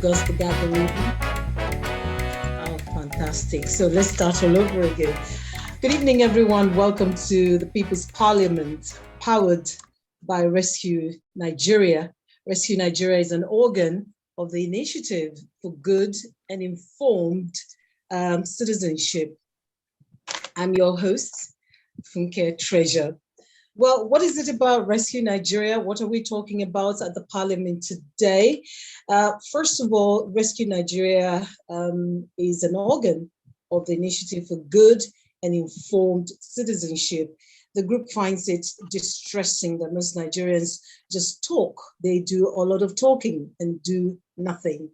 gospel gathering. Oh, fantastic. So let's start all over again. Good evening, everyone. Welcome to the People's Parliament, powered by Rescue Nigeria. Rescue Nigeria is an organ of the Initiative for Good and Informed Citizenship. I'm your host, Funke Treasure. Well, what is it about Rescue Nigeria? What are we talking about at the Parliament today? First of all, Rescue Nigeria is an organ of the Initiative for Good and Informed Citizenship. The group finds it distressing that most Nigerians just talk. They do a lot of talking and do nothing.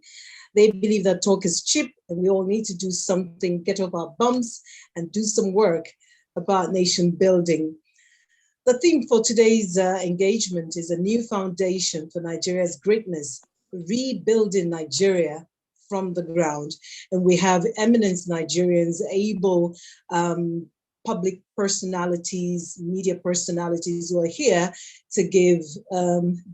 They believe that talk is cheap and we all need to do something, get off our bums and do some work about nation building. The theme for today's engagement is a new foundation for Nigeria's greatness, rebuilding Nigeria from the ground. And we have eminent Nigerians, able public personalities, media personalities who are here to give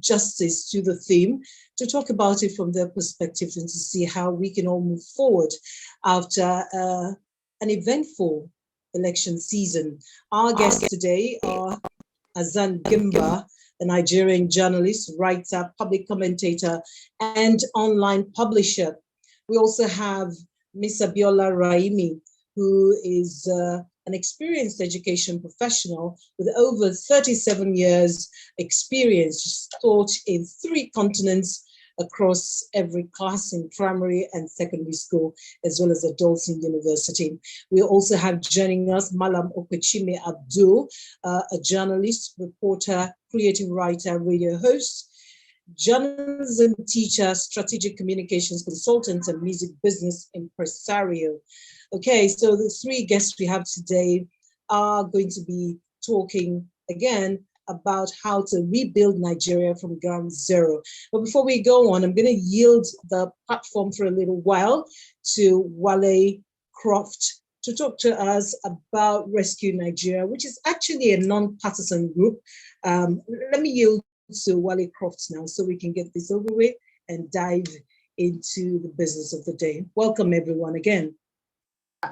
justice to the theme, to talk about it from their perspective and to see how we can all move forward after an eventful election season. Our guests today are Hassan Gimba, a Nigerian journalist, writer, public commentator, and online publisher. We also have Ms. Abiola Raimi, who is an experienced education professional with over 37 years experience, taught in 3 continents across every class in primary and secondary school, as well as adults in university. We also have joining us Malam Okwechime Abdul, a journalist, reporter, creative writer, radio host, journalism teacher, strategic communications consultant, and music business impresario. Okay, so the 3 guests we have today are going to be talking again about how to rebuild Nigeria from ground zero. But before we go on, I'm going to yield the platform for a little while to Wale Croft to talk to us about Rescue Nigeria, which is actually a non-partisan group. Let me yield to Wale Croft now so we can get this over with and dive into the business of the day. Welcome everyone again.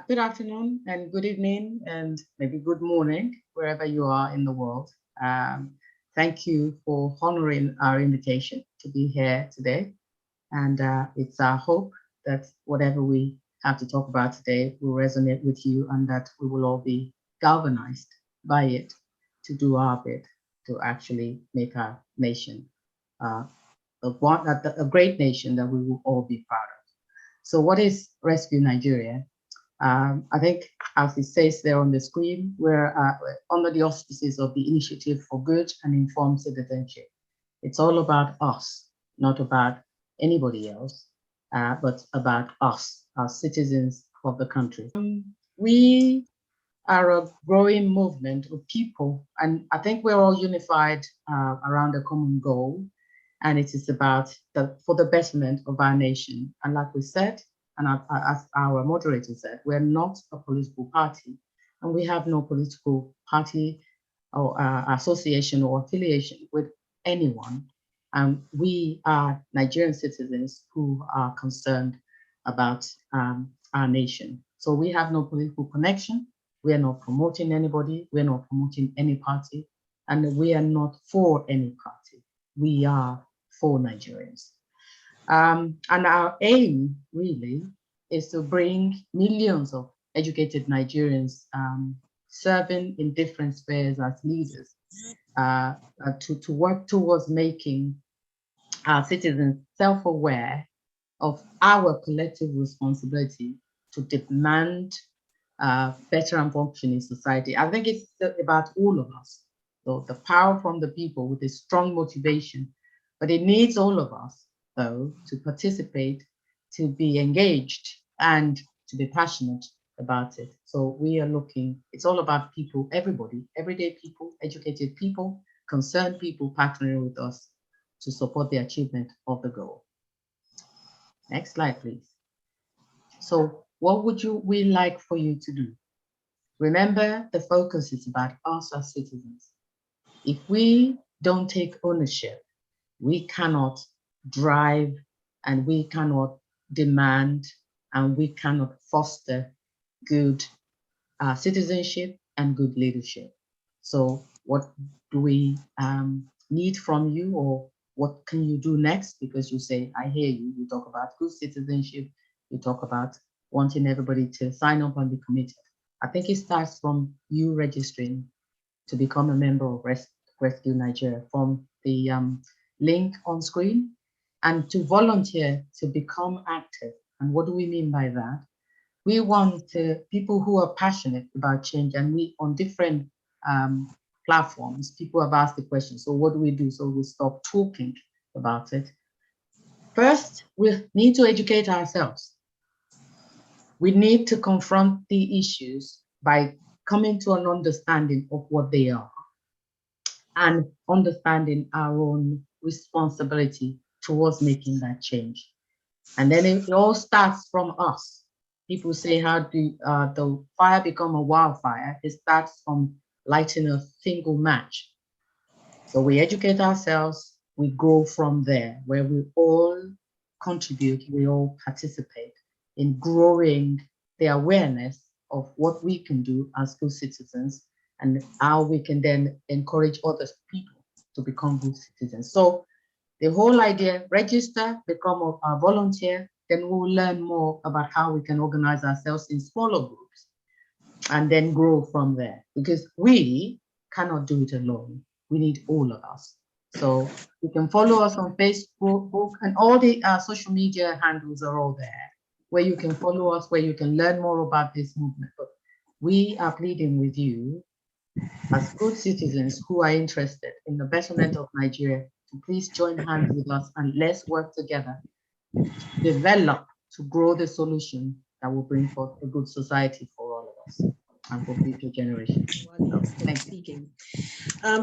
Good afternoon and good evening and maybe good morning, wherever you are in the world. Thank you for honoring our invitation to be here today. And it's our hope that whatever we have to talk about today will resonate with you and that we will all be galvanized by it to do our bit to actually make our nation a great nation that we will all be proud of. So what is Rescue Nigeria? I think, as it says there on the screen, we're under the auspices of the Initiative for Good and Informed Citizenship. It's all about us, not about anybody else, but about us, our citizens of the country. We are a growing movement of people, and I think we're all unified around a common goal, and it is about for the betterment of our nation. And like we said, and as our moderator said, we're not a political party, and we have no political party or association or affiliation with anyone. We are Nigerian citizens who are concerned about our nation. So we have no political connection. We are not promoting anybody. We're not promoting any party, and we are not for any party. We are for Nigerians. And our aim really is to bring millions of educated Nigerians serving in different spheres as leaders to work towards making our citizens self-aware of our collective responsibility to demand better and functioning society. I think it's about all of us. So the power from the people with a strong motivation, but it needs all of us, though, to participate, to be engaged, and to be passionate about it. So we are looking, it's all about people, everybody, everyday people, educated people, concerned people partnering with us to support the achievement of the goal. Next slide, please. So what would we like for you to do? Remember, the focus is about us as citizens. If we don't take ownership, we cannot drive and we cannot demand and we cannot foster good citizenship and good leadership. So what do we need from you, or what can you do next? Because you say, I hear you, you talk about good citizenship, you talk about wanting everybody to sign up and be committed. I think it starts from you registering to become a member of Rescue Nigeria from the link on screen, and to volunteer to become active. And what do we mean by that? We want people who are passionate about change, and we on different platforms, people have asked the question, so what do we do? So we stop talking about it. First, we need to educate ourselves. We need to confront the issues by coming to an understanding of what they are and understanding our own responsibility towards making that change. And then it all starts from us. People say, how do the fire become a wildfire? It starts from lighting a single match. So we educate ourselves, we go from there, where we all contribute, we all participate in growing the awareness of what we can do as good citizens, and how we can then encourage other people to become good citizens. So the whole idea, register, become a volunteer, then we'll learn more about how we can organize ourselves in smaller groups and then grow from there, because we cannot do it alone. We need all of us. So you can follow us on Facebook, and all the social media handles are all there, where you can follow us, where you can learn more about this movement. But we are pleading with you as good citizens who are interested in the betterment of Nigeria to please join hands with us, and let's work together to develop, to grow the solution that will bring forth a good society for all of us and for future generations. So, thank you.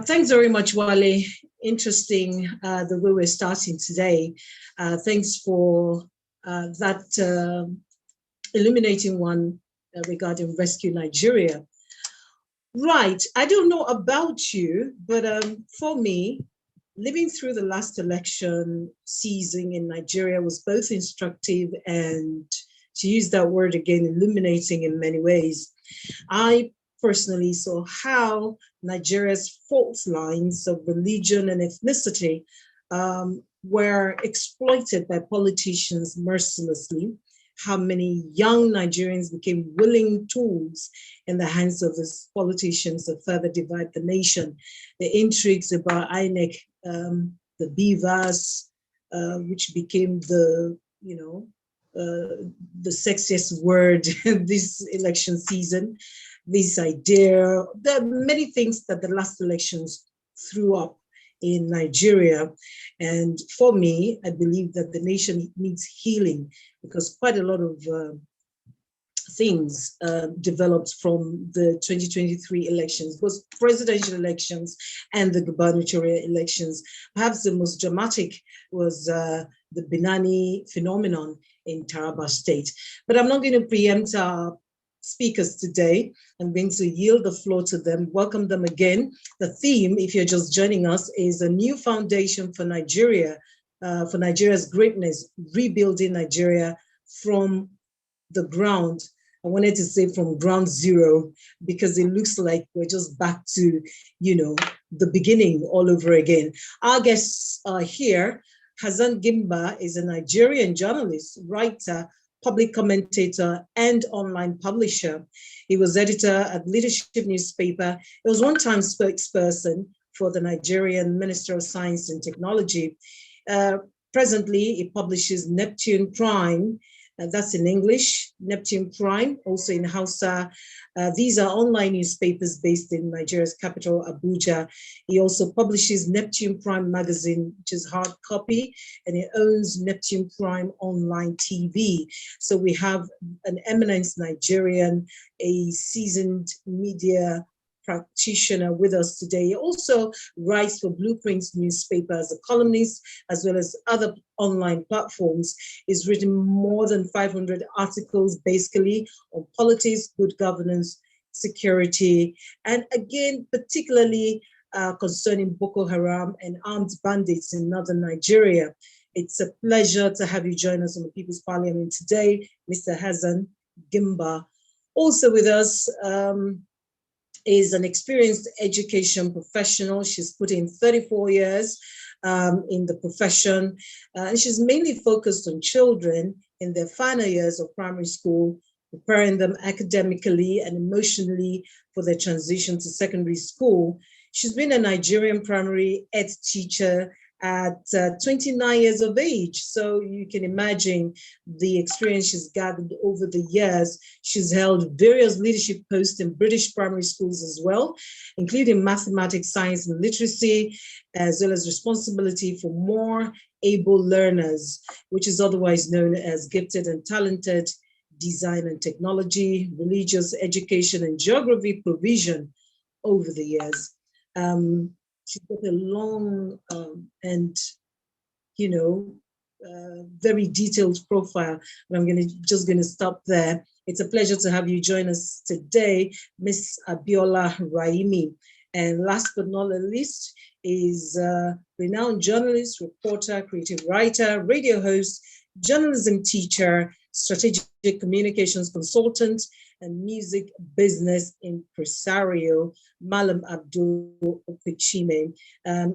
Thanks very much, Wale. Interesting the way we're starting today. Thanks for that illuminating one regarding Rescue Nigeria. Right, I don't know about you, but for me, living through the last election season in Nigeria was both instructive and, to use that word again, illuminating in many ways. I personally saw how Nigeria's fault lines of religion and ethnicity were exploited by politicians mercilessly, how many young Nigerians became willing tools in the hands of these politicians to further divide the nation. The intrigues about INEC, the beavers, which became the, the sexiest word this election season, this idea, there are many things that the last elections threw up in Nigeria. And for me, I believe that the nation needs healing, because quite a lot of things developed from the 2023 elections, both presidential elections and the gubernatorial elections. Perhaps the most dramatic was the Binani phenomenon in Taraba State. But I'm not going to preempt our speakers today. I'm going to yield the floor to them, welcome them again. The theme, if you're just joining us, is a new foundation for Nigeria, for Nigeria's greatness, rebuilding Nigeria from the ground. I wanted to say from ground zero, because it looks like we're just back to, the beginning all over again. Our guests are here. Hassan Gimba is a Nigerian journalist, writer, public commentator, and online publisher. He was editor at Leadership newspaper. He was one-time spokesperson for the Nigerian Minister of Science and Technology. Presently, he publishes Neptune Prime. That's in English, Neptune Prime, also in Hausa. These are online newspapers based in Nigeria's capital, Abuja. He also publishes Neptune Prime magazine, which is hard copy, and he owns Neptune Prime online TV. So we have an eminent Nigerian, a seasoned media practitioner with us today. He also writes for Blueprints newspaper as a columnist, as well as other online platforms. He's written more than 500 articles, basically on politics, good governance, security, and again, particularly concerning Boko Haram and armed bandits in northern Nigeria. It's a pleasure to have you join us on the People's Parliament today, Mr. Hassan Gimba. Also with us is an experienced education professional. She's put in 34 years in the profession, and she's mainly focused on children in their final years of primary school, preparing them academically and emotionally for their transition to secondary school. She's been a Nigerian primary ed teacher at 29 years of age. So you can imagine the experience she's gathered over the years. She's held various leadership posts in British primary schools as well, including mathematics, science, and literacy, as well as responsibility for more able learners, which is otherwise known as gifted and talented, design and technology, religious education, and geography provision over the years. She's got a long and, very detailed profile, but I'm just going to stop there. It's a pleasure to have you join us today, Miss Abiola Raimi. And last but not least is a renowned journalist, reporter, creative writer, radio host, journalism teacher, strategic communications consultant, and music business impresario, Malam Abdul Okwechime.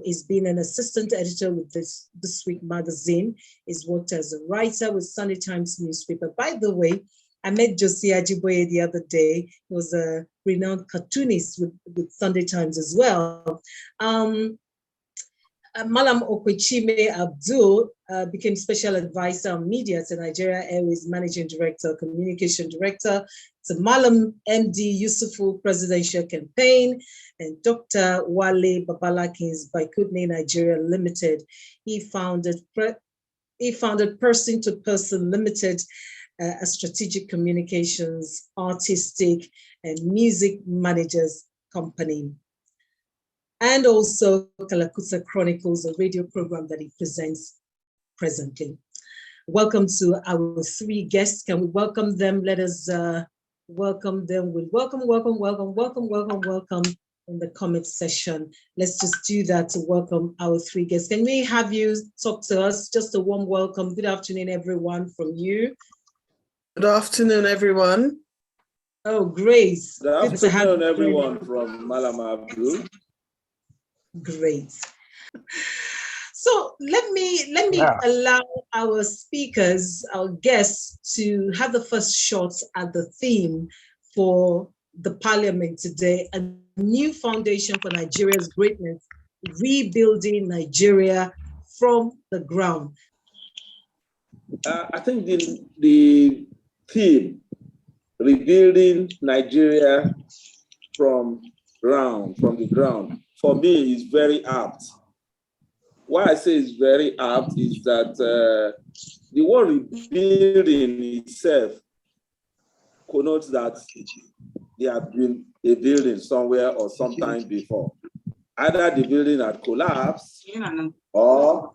He's been an assistant editor with This Week magazine. He's worked as a writer with Sunday Times newspaper. By the way, I met Josie Ajiboye the other day. He was a renowned cartoonist with Sunday Times as well. Malam Okwechime Abdul became special advisor on media to Nigeria Airways Managing Director, Communication Director, to Malam MD Yusufu Presidential Campaign, and Dr. Wale Babalakin's Baikutne Nigeria Limited. He founded Person to Person Limited, a strategic communications, artistic, and music managers company. And also Kalakuta Chronicles, a radio program that he presents presently. Welcome to our three guests. Can we welcome them? Let us welcome them with welcome in the comment section. Let's just do that to welcome our three guests. Can we have you talk to us? Just a warm welcome. Good afternoon, everyone, from you. Good afternoon, everyone. Oh, great. Good afternoon, everyone, from Malam Abdul. Great. So let me allow our speakers, our guests, to have the first shot at the theme for the Parliament today: a new foundation for Nigeria's greatness, rebuilding Nigeria from the ground. I think the theme, rebuilding Nigeria from the ground, for me is very apt. Why I say it's very apt is that the word rebuilding itself connotes that there had been a building somewhere or sometime before. Either the building had collapsed or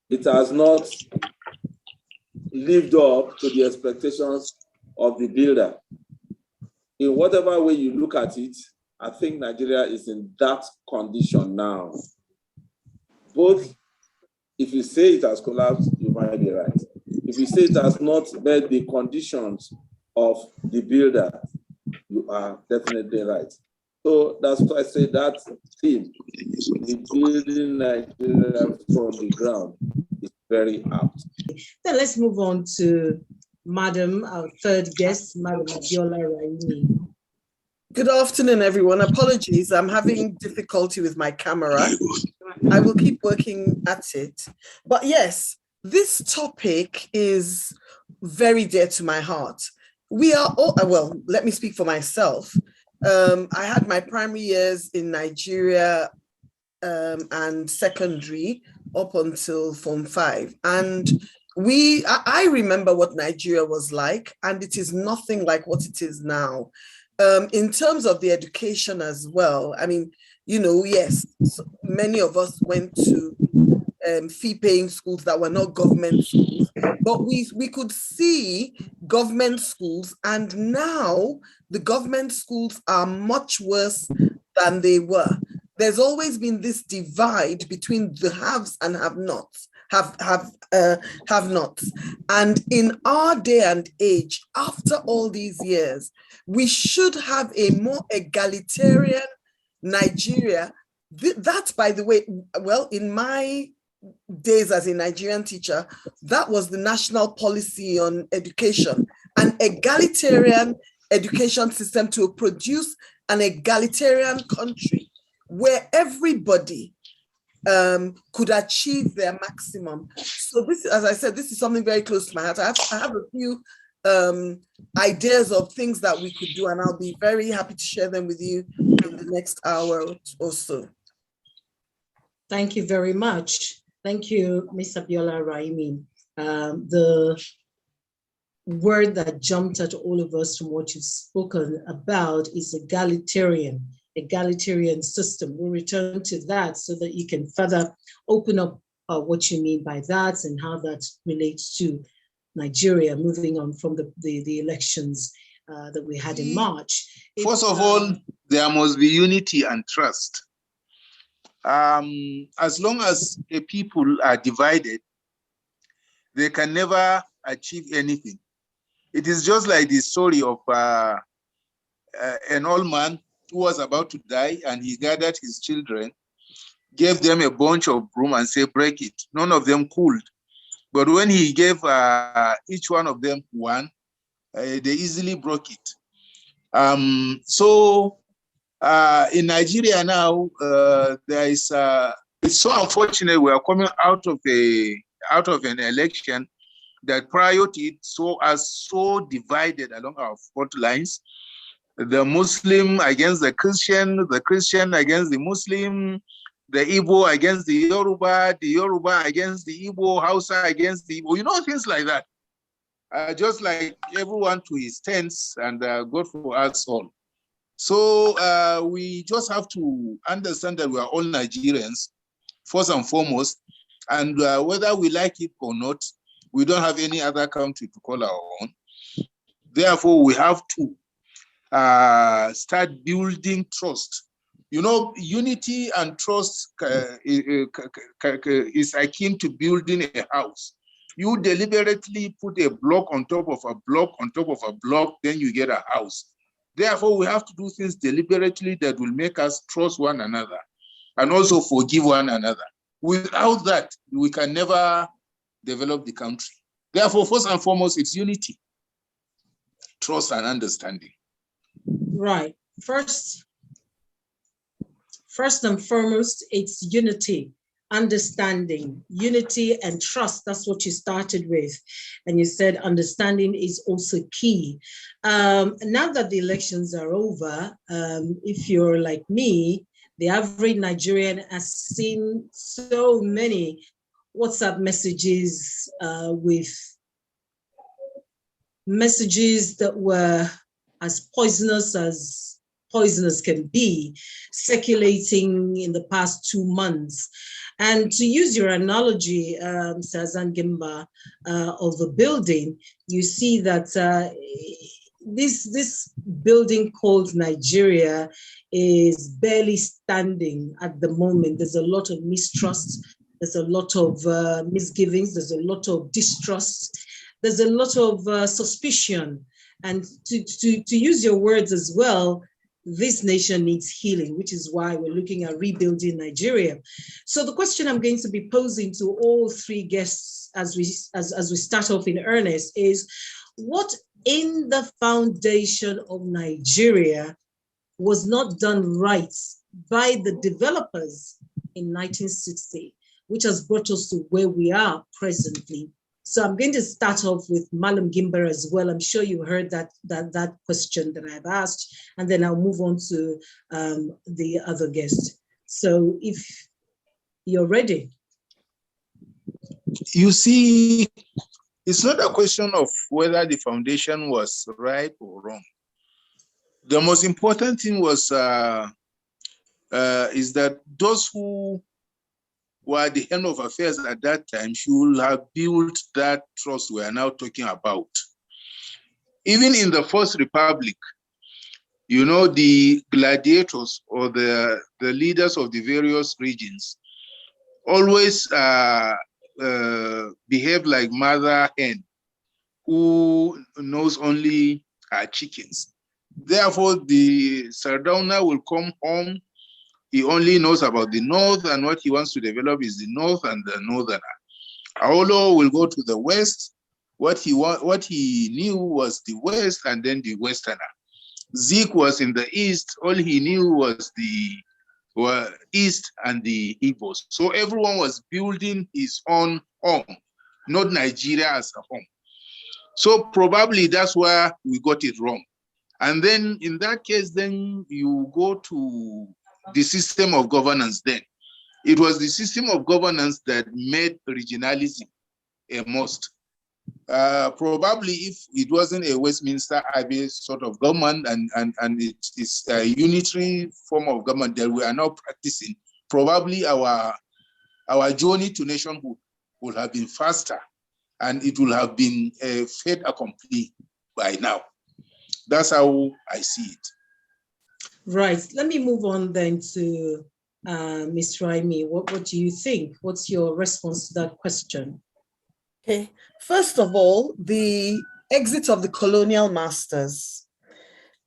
it has not lived up to the expectations of the builder. In whatever way you look at it, I think Nigeria is in that condition now. Both, if you say it has collapsed, you might be right. If you say it has not met the conditions of the builder, you are definitely right. So that's why I say that theme, rebuilding Nigeria from the ground, is very apt. Then let's move on to Madam, our third guest, Madam Abiola Raimi. Good afternoon, everyone. Apologies, I'm having difficulty with my camera. I will keep working at it. But yes, this topic is very dear to my heart. We are all, well, let me speak for myself. I had my primary years in Nigeria and secondary up until Form 5. And I remember what Nigeria was like, and it is nothing like what it is now. In terms of the education as well, I mean, yes, so many of us went to fee-paying schools that were not government schools, but we could see government schools, and now the government schools are much worse than they were. There's always been this divide between the haves and have-nots. have-nots. And in our day and age, after all these years, we should have a more egalitarian Nigeria. That, by the way, well, in my days as a Nigerian teacher, that was the national policy on education, an egalitarian education system to produce an egalitarian country where everybody could achieve their maximum. So this, as I said, this is something very close to my heart. I have a few ideas of things that we could do, and I'll be very happy to share them with you in the next hour or so. Thank you very much. Thank you, Ms. Abiola Raimi. The word that jumped at all of us from what you've spoken about is egalitarian system. We'll return to that so that you can further open up what you mean by that and how that relates to Nigeria, moving on from the elections that we had in March. First of all, there must be unity and trust. As long as the people are divided, they can never achieve anything. It is just like the story of an old man who was about to die, and he gathered his children, gave them a bunch of broom and said, break it. None of them could. But when he gave each one of them one, they easily broke it. In Nigeria now, there is it's so unfortunate we are coming out of an election that prior to it so divided along our fault lines. The Muslim against the Christian against the Muslim, the Igbo against the Yoruba against the Igbo, Hausa against the Igbo, you know, things like that. Just like everyone to his tents, and God for us all. So we just have to understand that we are all Nigerians, first and foremost, and whether we like it or not, we don't have any other country to call our own. Therefore, we have to start building trust. You know, unity and trust is akin to building a house. You deliberately put a block on top of a block on top of a block, then you get a house. Therefore, we have to do things deliberately that will make us trust one another and also forgive one another. Without that, we can never develop the country. Therefore, first and foremost, it's unity, trust, and understanding. Right. First and foremost, it's unity, understanding, unity and trust. That's what you started with. And you said understanding is also key. Now that the elections are over, if you're like me, the average Nigerian has seen so many WhatsApp messages with messages that were as poisonous can be, circulating in the past 2 months. And to use your analogy, Hassan Gimba, of the building, you see that this building called Nigeria is barely standing at the moment. There's a lot of mistrust. There's a lot of misgivings. There's a lot of distrust. There's a lot of suspicion. And to use your words as well, this nation needs healing, which is why we're looking at rebuilding Nigeria. So the question I'm going to be posing to all three guests as we start off in earnest is, what in the foundation of Nigeria was not done right by the developers in 1960, which has brought us to where we are presently? So I'm going to start off with Malam Gimba as well. I'm sure you heard that question that I've asked, and then I'll move on to the other guest. So if you're ready. You see, it's not a question of whether the foundation was right or wrong. The most important thing was is that those who were at the end of affairs at that time should have built that trust we are now talking about. Even in the First Republic, you know, the gladiators or the leaders of the various regions always behave like mother hen who knows only her chickens. Therefore, the Sardauna will come home. He only knows about the north, and what he wants to develop is the north and the northerner. Aolo will go to the west. What he knew was the west and then the westerner. Zeke was in the east. All he knew was the east and the Igbos. So everyone was building his own home, not Nigeria as a home. So probably that's where we got it wrong. And then in that case, then you go to the system of governance then. It was the system of governance that made regionalism a must. Probably if it wasn't a Westminster Abbey sort of government and it's a unitary form of government that we are now practicing, probably our journey to nationhood would have been faster and it will have been a fait accompli by now. That's how I see it. Right. Let me move on then to Ms. Raimi. What do you think? What's your response to that question? Okay. First of all, the exit of the colonial masters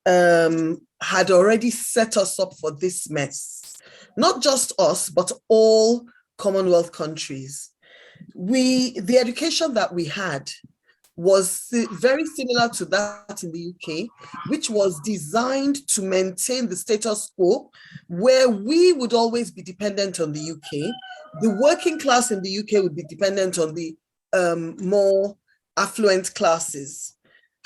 had already set us up for this mess. Not just us, but all Commonwealth countries. The education that we had was very similar to that in the UK, which was designed to maintain the status quo, where we would always be dependent on the UK. The working class in the UK would be dependent on the more affluent classes.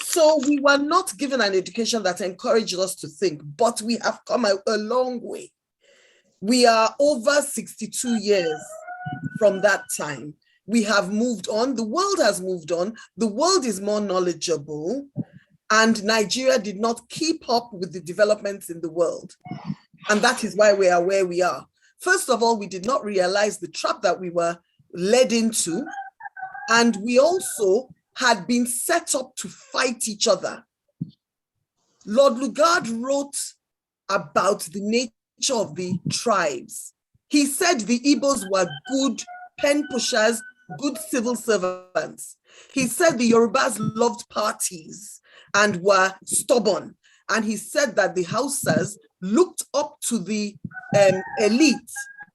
So we were not given an education that encouraged us to think, but we have come a long way. We are over 62 years from that time. We have moved on. The world has moved on. The world is more knowledgeable, and Nigeria did not keep up with the developments in the world. And that is why we are where we are. First of all, we did not realize the trap that we were led into. And we also had been set up to fight each other. Lord Lugard wrote about the nature of the tribes. He said the Igbos were good pen pushers, good civil servants. He said the Yorubas loved parties and were stubborn. And he said that the Hausas looked up to the elite,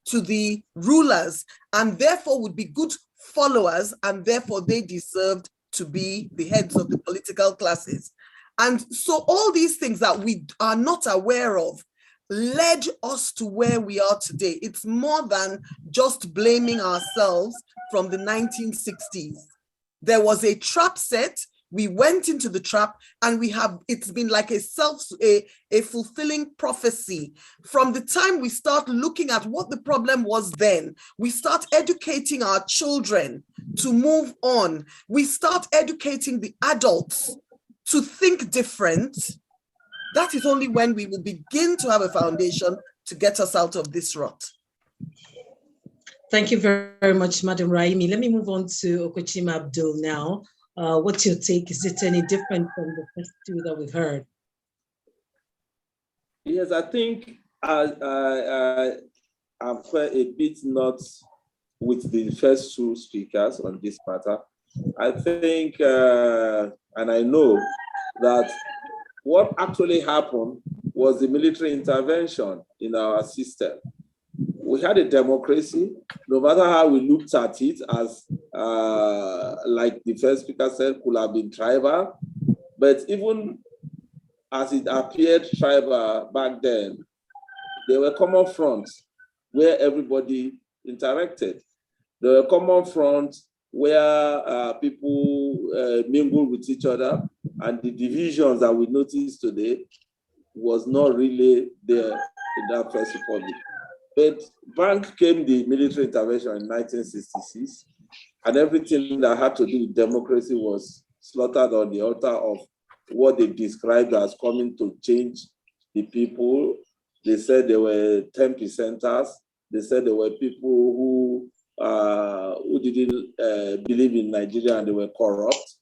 to the rulers, and therefore would be good followers, and therefore they deserved to be the heads of the political classes. And so all these things that we are not aware of led us to where we are today. It's more than just blaming ourselves from the 1960s. There was a trap set, we went into the trap, and it's been like a fulfilling prophecy. From the time we start looking at what the problem was then, we start educating our children to move on. We start educating the adults to think different. That is only when we will begin to have a foundation to get us out of this rut. Thank you very much, Madam Raimi. Let me move on to Okwechime Abdul now. What's your take? Is it any different from the first two that we've heard? Yes, I think I'm quite a bit not with the first two speakers on this matter. I think, and I know that what actually happened was the military intervention in our system. We had a democracy, no matter how we looked at it, as like the first speaker said, could have been tribal. But even as it appeared tribal back then, there were common fronts where everybody interacted. There were common fronts where people mingled with each other, and the divisions that we notice today was not really there in that First Republic. But back came the military intervention in 1966, and everything that had to do with democracy was slaughtered on the altar of what they described as coming to change the people. They said there were 10%ers. They said there were people who didn't believe in Nigeria and they were corrupt.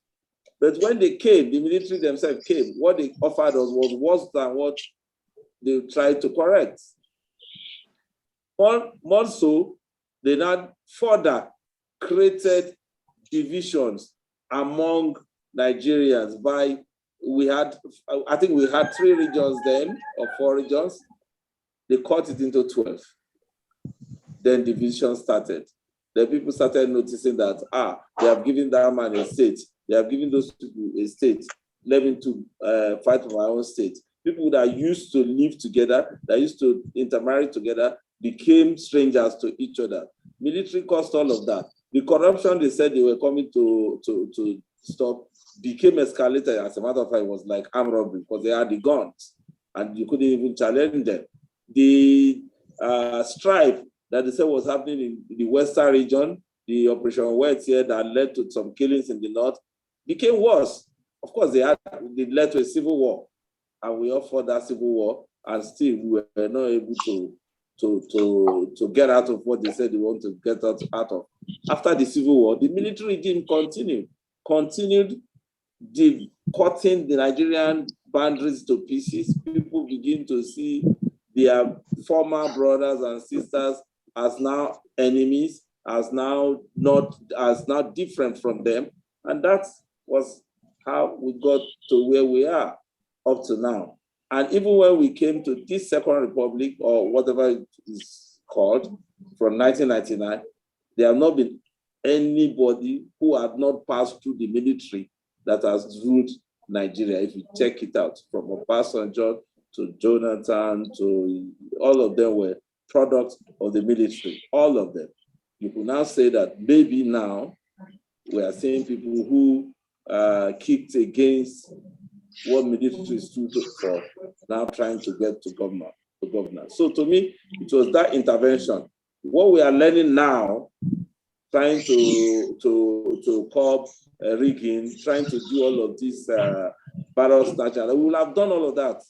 But when they came, the military themselves came, what they offered us was worse than what they tried to correct. More so, they now further created divisions among Nigerians I think we had 3 regions then, or 4 regions. They cut it into 12. Then division started. Then people started noticing that, they have given that man a state. They have given those people a state. Let me to fight for my own state. People that used to live together, that used to intermarry together, became strangers to each other. Military caused all of that. The corruption they said they were coming to stop became escalated. As a matter of fact, it was like armed robbery because they had the guns and you couldn't even challenge them. The strife that they said was happening in the western region, the Operation Wet here that led to some killings in the north, became worse. Of course, they led to a civil war, and we all fought that civil war, and still we were not able to get out of what they said they want to get out of. After the civil war, the military regime continued cutting the Nigerian boundaries to pieces. People begin to see their former brothers and sisters as now enemies, as now different from them. And that was how we got to where we are up to now. And even when we came to this Second Republic, or whatever it is called, from 1999, there have not been anybody who had not passed through the military that has ruled Nigeria. If you check it out, from Obasanjo to Jonathan, to all of them were products of the military, all of them. You could now say that maybe now we are seeing people who kicked against what military stood for, now trying to get to government. So to me, it was that intervention. What we are learning now, trying to curb rigging, trying to do all of this ballot snatching, we will have done all of that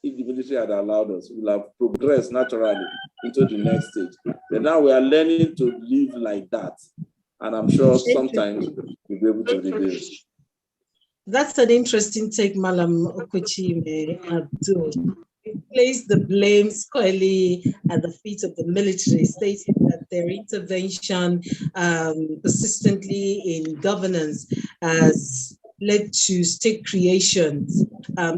if the military had allowed us. We will have progressed naturally into the next stage. But now we are learning to live like that. And I'm sure sometimes we'll be able to rebuild. That's an interesting take, Malam Okwechime Abdul. He placed the blame squarely at the feet of the military, stating that their intervention persistently in governance has led to state creations.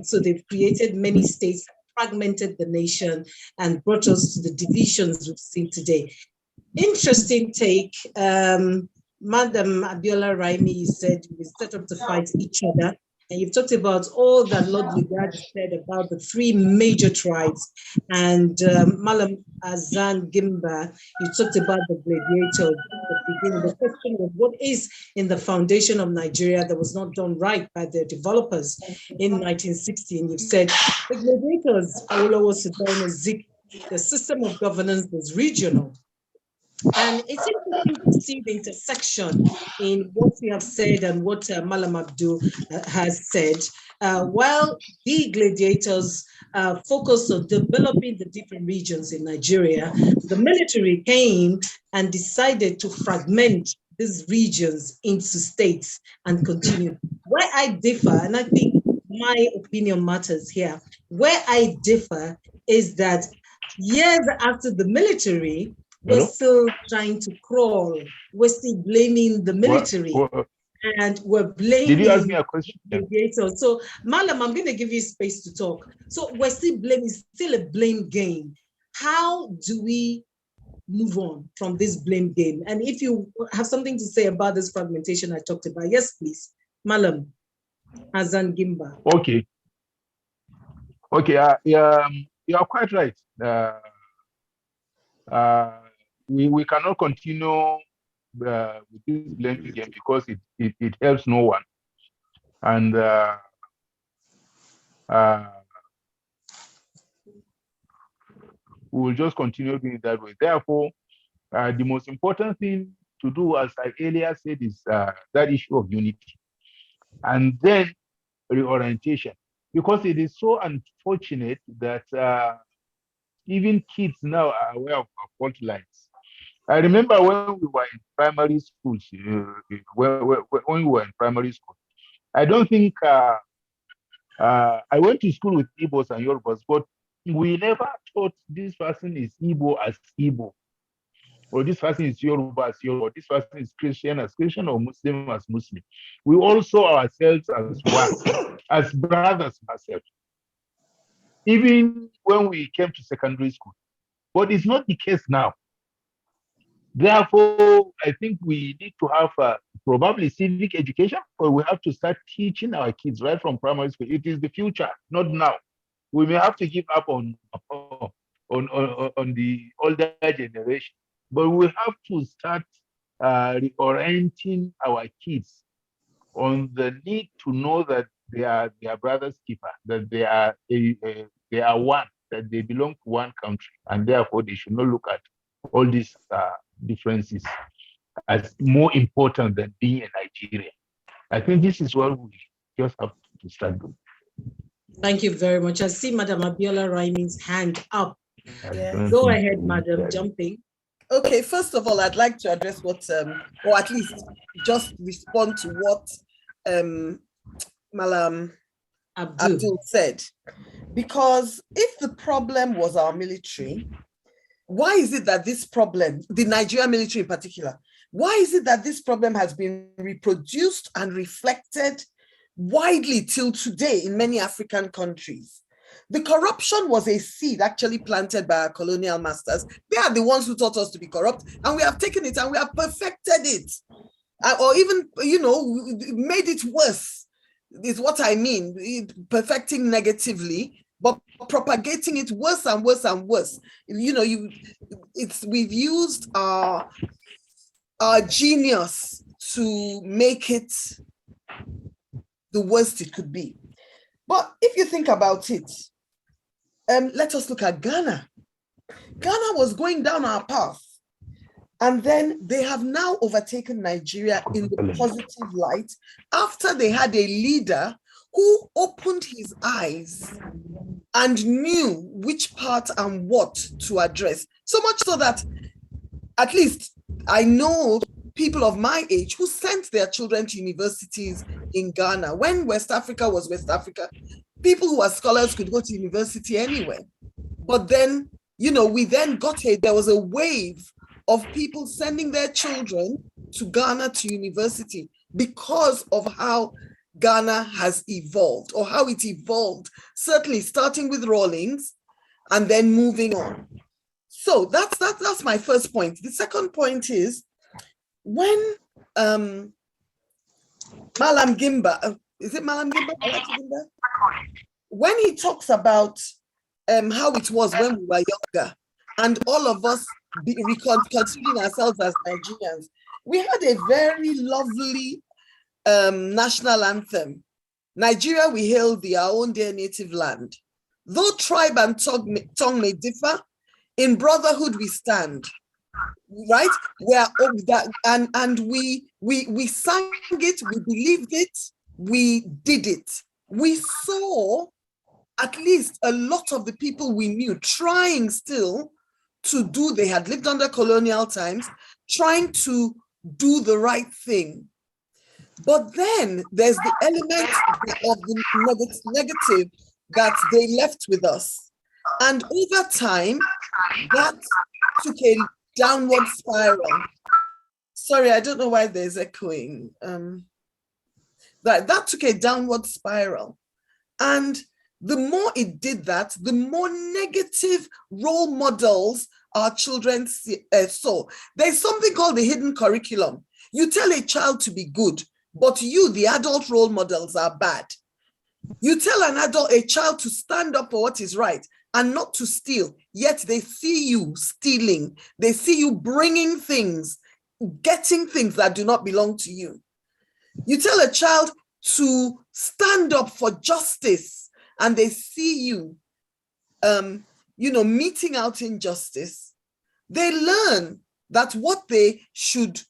So they've created many states, fragmented the nation, and brought us to the divisions we've seen today. Interesting take. Madam Abiola Raimi said we set up to fight each other. And you've talked about all that Lord Lugard said about the 3 major tribes. And Malam Hassan Gimba, you talked about the gladiators at the beginning. The question was, what is in the foundation of Nigeria that was not done right by the developers in 1960? And you've said the gladiators, Awolowo, Sedona, Zik, the system of governance was regional. And it's interesting to see the intersection in what we have said and what Malam Abdul has said. While the gladiators focused on developing the different regions in Nigeria, the military came and decided to fragment these regions into states and continue. Where I differ, and I think my opinion matters here, where I differ is that years after the military, we're still trying to crawl. We're still blaming the military. And we're blaming. Did you ask me a question? So, Malam, I'm going to give you space to talk. So, we're still blaming, still a blame game. How do we move on from this blame game? And if you have something to say about this fragmentation I talked about, yes, please. Malam Hassan Gimba. Okay. You are quite right. We cannot continue with this blame game because it helps no one, and we will just continue doing it that way. Therefore, the most important thing to do, as I earlier said, is that issue of unity, and then reorientation, because it is so unfortunate that even kids now are aware of fault lines. I remember when we were in primary schools, when we were in primary school, I don't think I went to school with Igbos and Yorubas, but we never thought this person is Igbo as Igbo. or this person is Yoruba as Yoruba, or this person is Christian as Christian, or Muslim as Muslim. We all saw ourselves as one, as brothers ourselves, even when we came to secondary school. But it's not the case now. Therefore, I think we need to have probably civic education, but we have to start teaching our kids right from primary school. It is the future, not now. We may have to give up on the older generation, but we have to start reorienting our kids on the need to know that they are their brother's keeper, that they are one, that they belong to one country, and therefore they should not look at all these differences as more important than being a Nigerian. I think this is what we just have to start doing. Thank you very much. I see Madam Abiola Raimi's hand up. Yeah. Go ahead, Madam, jumping. Okay, first of all, I'd like to address what, or at least just respond to what Malam Abdul said. Because if the problem was our military, why is it that this problem, the Nigerian military in particular, why is it that this problem has been reproduced and reflected widely till today in many African countries? The corruption was a seed actually planted by our colonial masters. They are the ones who taught us to be corrupt, and we have taken it and we have perfected it. Or even, made it worse, is what I mean, perfecting negatively, but propagating it worse and worse and worse. We've used our genius to make it the worst it could be. But if you think about it, let us look at Ghana. Ghana was going down our path, and then they have now overtaken Nigeria in the positive light after they had a leader who opened his eyes and knew which part and what to address. So much so that, at least I know people of my age who sent their children to universities in Ghana. When West Africa was West Africa, people who were scholars could go to university anywhere. But then, there was a wave of people sending their children to Ghana to university because of how Ghana has evolved, or how it evolved, certainly starting with Rawlings and then moving on. So that's my first point. The second point is, when Malam Gimba, is it Malam Gimba? When he talks about how it was when we were younger, and all of us considering ourselves as Nigerians, we had a very lovely national anthem. Nigeria, we hail thee, our own dear native land. Though tribe and tongue may differ, in brotherhood we stand. Right? We sang it, we believed it, we did it. We saw at least a lot of the people we knew trying still to do, they had lived under colonial times, trying to do the right thing. But then there's the element of the negative that they left with us. And over time, that took a downward spiral. Sorry, I don't know why there's echoing. That took a downward spiral. And the more it did that, the more negative role models our children saw. There's something called the hidden curriculum. You tell a child to be good, but you, the adult role models, are bad. You tell a child to stand up for what is right and not to steal, yet they see you stealing. They see you bringing things, getting things that do not belong to you. You tell a child to stand up for justice, and they see you, meting out injustice. They learn that what they should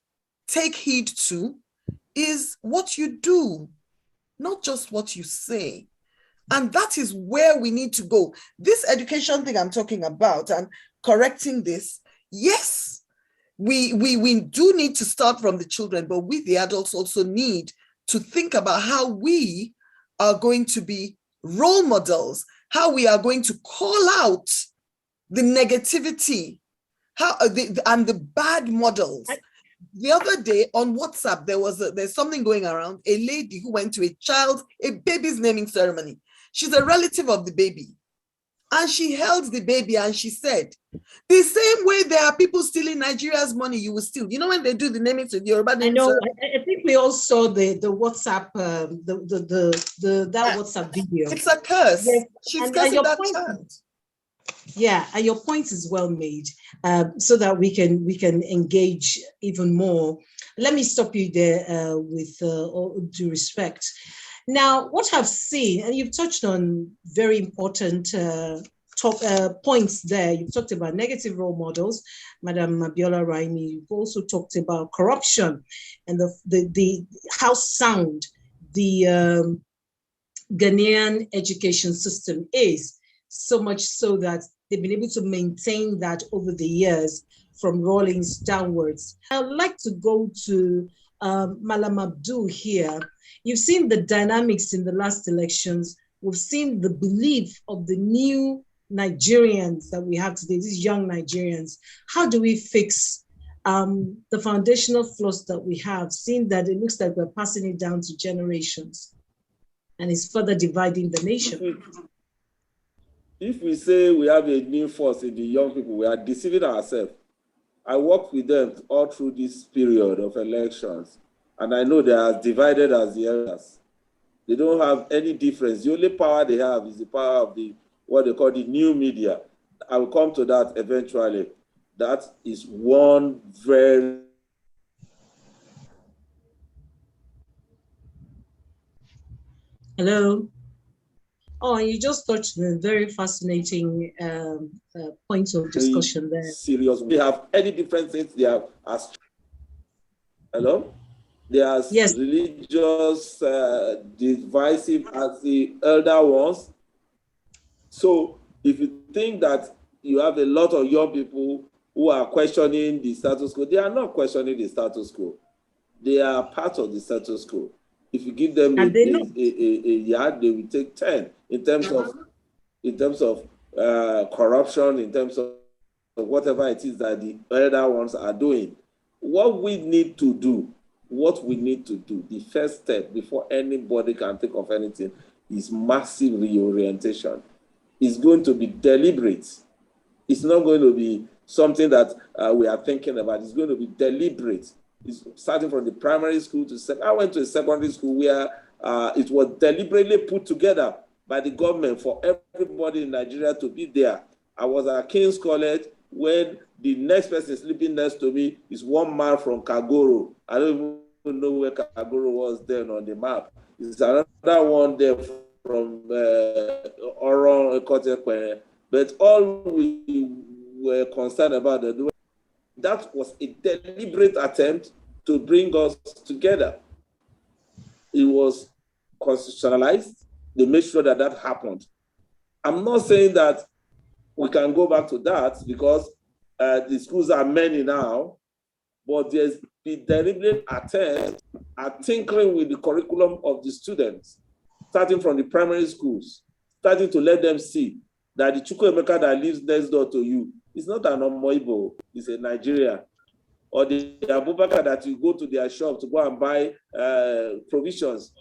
take heed to is what you do, not just what you say. And that is where we need to go. This education thing I'm talking about and correcting this, yes, we do need to start from the children, but we, the adults, also need to think about how we are going to be role models, how we are going to call out the negativity, and the bad models. The other day on WhatsApp, there's something going around, a lady who went to a baby's naming ceremony. She's a relative of the baby. And she held the baby and she said, the same way there are people stealing Nigeria's money, you will steal. You know, when they do the naming to Yoruba naming ceremony? I think we all saw the WhatsApp, that WhatsApp video. It's a curse. Yes. She's cursing that child. Yeah, and your point is well made, so that we can engage even more. Let me stop you there with all due respect. Now, what I've seen, and you've touched on very important points there. You've talked about negative role models, Madam Abiola, Raimi. You've also talked about corruption and the how sound the Ghanaian education system is. So much so that they've been able to maintain that over the years from Rawlings downwards. I'd like to go to Malam Abdul here. You've seen the dynamics in the last elections. We've seen the belief of the new Nigerians that we have today, these young Nigerians. How do we fix the foundational flaws that we have, seeing that it looks like we're passing it down to generations and it's further dividing the nation? If we say we have a new force in the young people, we are deceiving ourselves. I worked with them all through this period of elections, and I know they are as divided as the others. They don't have any difference. The only power they have is the power of what they call the new media. I will come to that eventually. That is one very... Hello? Oh, you just touched a very fascinating point of discussion there. Serious. We have any differences. They are as... Hello? They are as yes. religious, divisive as the elder ones. So if you think that you have a lot of young people who are questioning the status quo, they are not questioning the status quo. They are part of the status quo. If you give them a yard, they will take 10 in terms of corruption, in terms of whatever it is that the elder ones are doing. What we need to do, the first step before anybody can think of anything is massive reorientation. It's going to be deliberate. It's not going to be something that we are thinking about. It's going to be deliberate. It's starting from the primary school to I went to a secondary school where it was deliberately put together by the government for everybody in Nigeria to be there. I was at King's College when the next person sleeping next to me is one man from Kagoro. I don't even know where Kagoro was then on the map. It's another one there from Oron, Kotekwe. But all we were concerned about that was a deliberate attempt to bring us together. It was constitutionalized. They made sure that that happened. I'm not saying that we can go back to that because the schools are many now, but there's been deliberate attempt at tinkering with the curriculum of the students, starting from the primary schools, starting to let them see that the Chukwuemeka that lives next door to you is not an Omoibo, it's a Nigerian. Or the Abubakar that you go to their shop to go and buy provisions.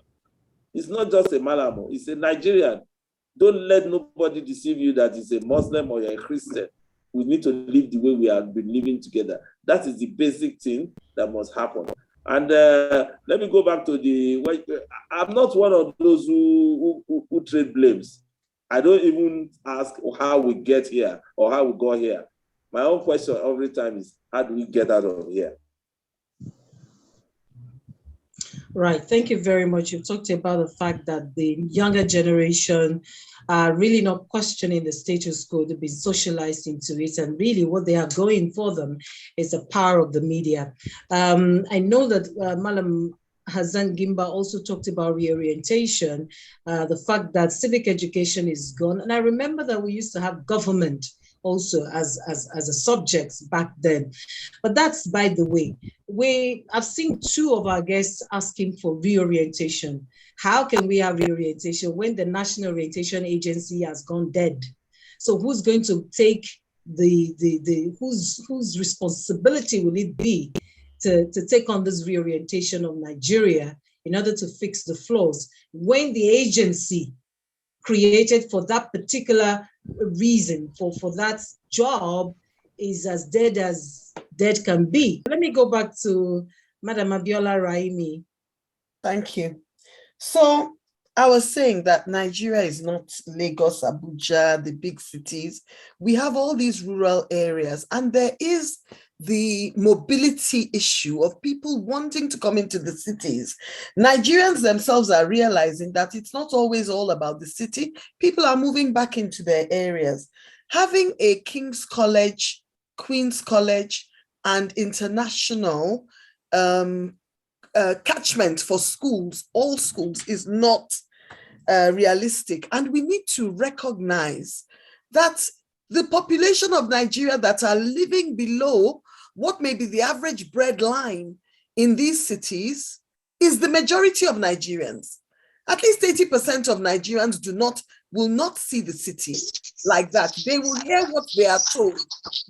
It's not just a Malamo, it's a Nigerian. Don't let nobody deceive you that it's a Muslim or you're a Christian. We need to live the way we have been living together. That is the basic thing that must happen. And let me go back to I'm not one of those who trade blames. I don't even ask how we get here or how we got here. My own question every time is, how do we get out of here? Right, thank you very much. You've talked about the fact that the younger generation are really not questioning the status quo. They've been socialized into it, and really what they are going for them is the power of the media. I know that Malam Hassan Gimba also talked about reorientation, the fact that civic education is gone. And I remember that we used to have government also as a subject back then. But that's by the way. I've seen two of our guests asking for reorientation. How can we have reorientation when the National Orientation Agency has gone dead? So who's going to take whose responsibility will it be to take on this reorientation of Nigeria in order to fix the flaws when the agency created for that particular reason, for that job, is as dead can be. Let me go back to Madam Abiola Raimi. Thank you. So I was saying that Nigeria is not Lagos, Abuja, the big cities. We have all these rural areas, and there is the mobility issue of people wanting to come into the cities. Nigerians themselves are realizing that it's not always all about the city. People are moving back into their areas. Having a King's College, Queen's College, and international catchment for schools, all schools, is not realistic. And we need to recognize that the population of Nigeria that are living below what may be the average breadline in these cities is the majority of Nigerians. At least 80% of Nigerians will not see the city like that. They will hear what they are told.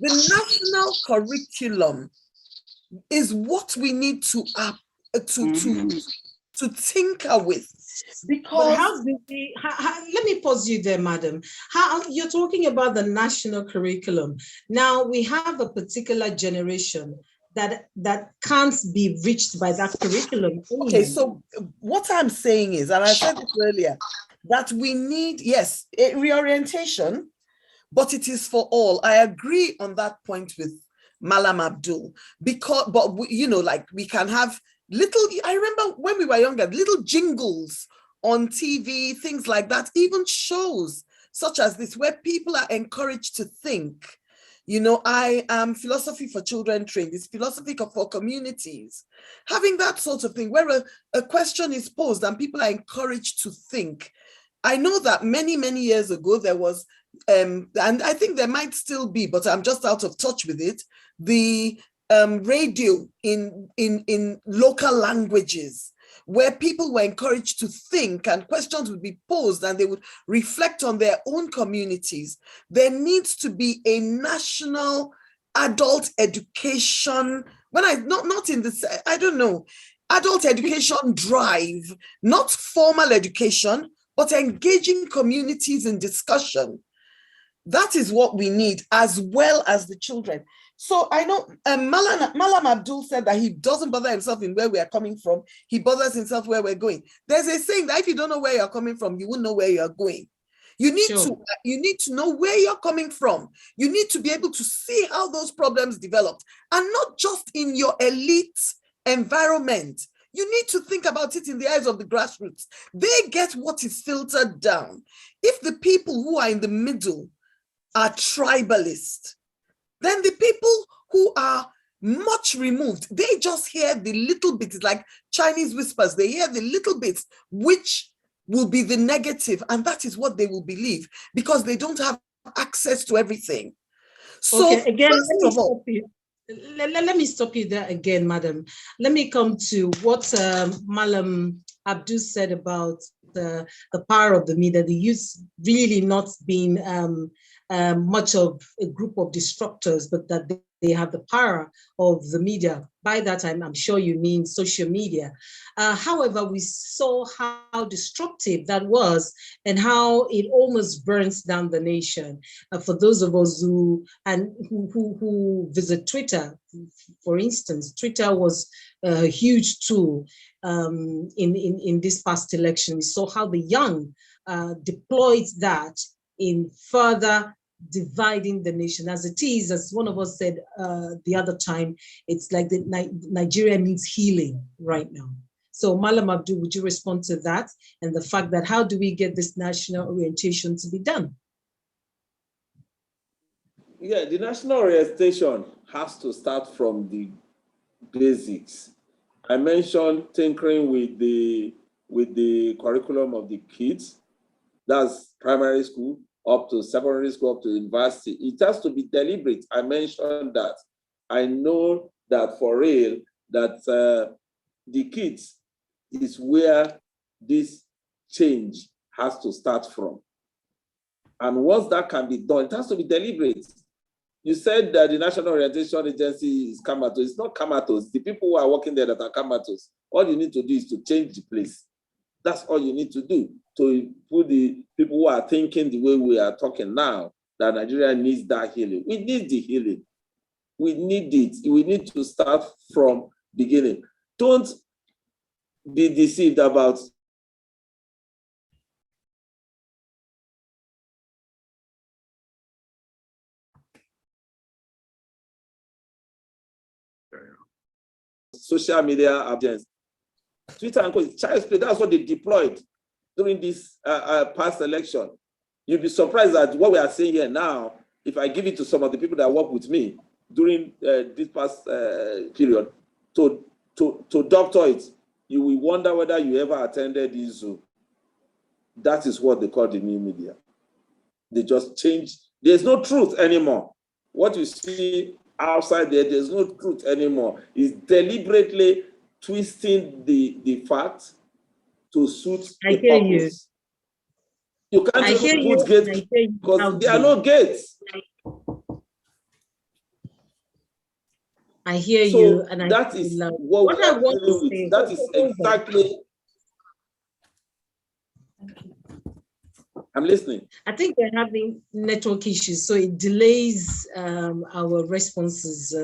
The national curriculum is what we need to tinker with. Because but how do we, let me pause you there, madam. How you're talking about the national curriculum. Now we have a particular generation that can't be reached by that curriculum. Okay, so what I'm saying is, and I said it earlier, that we need, yes, a reorientation, but it is for all. I agree on that point with Malam Abdul, but we can have little, I remember when we were younger, little jingles on TV, things like that, even shows such as this, where people are encouraged to think. I am philosophy for children trained, it's philosophy for communities. Having that sort of thing, where a question is posed and people are encouraged to think. I know that many, many years ago, there was, and I think there might still be, but I'm just out of touch with it, the radio in local languages, where people were encouraged to think and questions would be posed and they would reflect on their own communities. There needs to be a national adult education, adult education drive, not formal education, but engaging communities in discussion. That is what we need, as well as the children. So I know Malam Abdul said that he doesn't bother himself in where we are coming from. He bothers himself where we're going. There's a saying that if you don't know where you're coming from, you won't know where you're going. You need to know where you're coming from. You need to be able to see how those problems developed, and not just in your elite environment. You need to think about it in the eyes of the grassroots. They get what is filtered down. If the people who are in the middle are tribalist, then the people who are much removed, they just hear the little bits. It's like Chinese whispers. They hear the little bits, which will be the negative, and that is what they will believe, because they don't have access to everything. So okay, again, let me stop you there again, madam. Let me come to what Malam Abdul said about the power of the media, the youth really not being much of a group of disruptors, but that they have the power of the media. By that time, I'm sure you mean social media. However, we saw how disruptive that was and how it almost burns down the nation. For those of us who visit Twitter, for instance, Twitter was a huge tool in this past election. We saw how the young deployed that in further dividing the nation. As it is, as one of us said the other time, it's like Nigeria needs healing right now. So Malam Abdul, would you respond to that and the fact that how do we get this national orientation to be done? Yeah, the national orientation has to start from the basics. I mentioned tinkering with the curriculum of the kids. That's primary school, up to secondary school, up to university. It has to be deliberate. I mentioned that. I know that for real, that the kids is where this change has to start from. And once that can be done, it has to be deliberate. You said that the National Orientation Agency is comatose. It's not comatose. The people who are working there that are comatose, all you need to do is to change the place. That's all you need to do to put the people who are thinking the way we are talking now, that Nigeria needs that healing. We need the healing. We need it. We need to start from beginning. Don't be deceived about social media agents. Twitter and child's play, that's what they deployed during this past election. You'll be surprised at what we are saying here now. If I give it to some of the people that work with me during this past period to doctor it, you will wonder whether you ever attended this Zoom. That is what they call the new media. They just change. There's no truth anymore. What you see outside there, there's no truth anymore. It's deliberately twisting the facts to suit the purpose. You can't even put gates because there are no gates. I hear you, and that is what I want to say. That is exactly. I'm listening. I think we're having network issues, so it delays our responses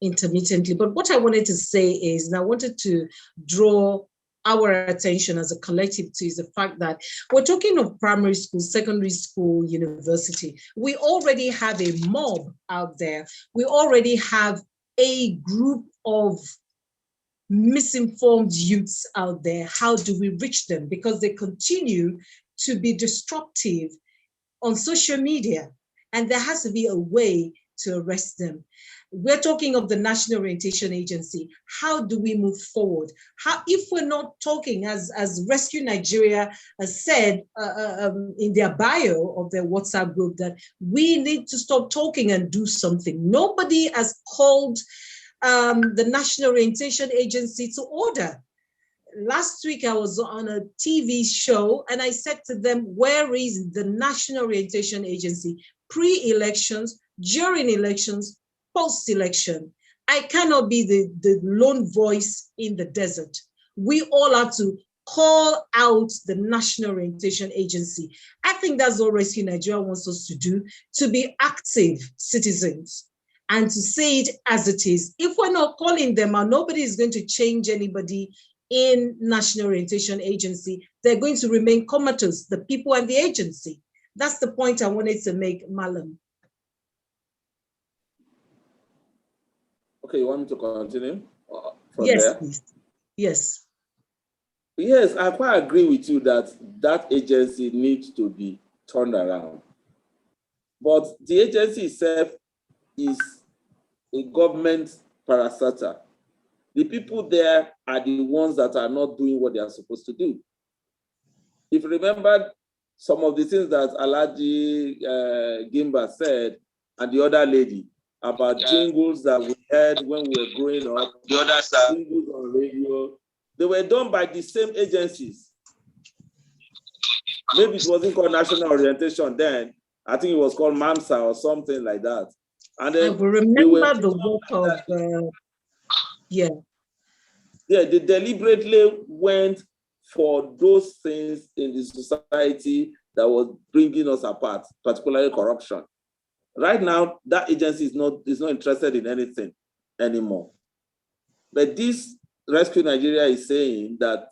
intermittently. But what I wanted to say is, and I wanted to draw our attention as a collective to, is the fact that we're talking of primary school, secondary school, university. We already have a mob out there. We already have a group of misinformed youths out there. How do we reach them? Because they continue to be disruptive on social media, and there has to be a way to arrest them. We're talking of the National Orientation Agency. How do we move forward? How, if we're not talking, as Rescue Nigeria has said in their bio of their WhatsApp group, that we need to stop talking and do something. Nobody has called the National Orientation Agency to order. Last week, I was on a TV show and I said to them, where is the National Orientation Agency? Pre-elections, during elections, post-election. I cannot be the lone voice in the desert. We all have to call out the National Orientation Agency. I think that's what Rescue Nigeria wants us to do, to be active citizens and to say it as it is. If we're not calling them out, nobody is going to change anybody in National Orientation Agency. They're going to remain comatose, the people and the agency. That's the point I wanted to make, Malam. Okay, you want me to continue? Yes, there? please. Yes. Yes, I quite agree with you that that agency needs to be turned around. But the agency itself is a government parastatal. The people there are the ones that are not doing what they are supposed to do. If you remember some of the things that Alhaji Gimba said and the other lady about jingles that we heard when we were growing up, the other jingles on radio, they were done by the same agencies. Maybe it wasn't called National Orientation then. I think it was called MAMSA or something like that. And then I will remember the work of, yeah, they deliberately went for those things in the society that was bringing us apart, particularly corruption. Right now, that agency is not interested in anything anymore. But this Rescue Nigeria is saying that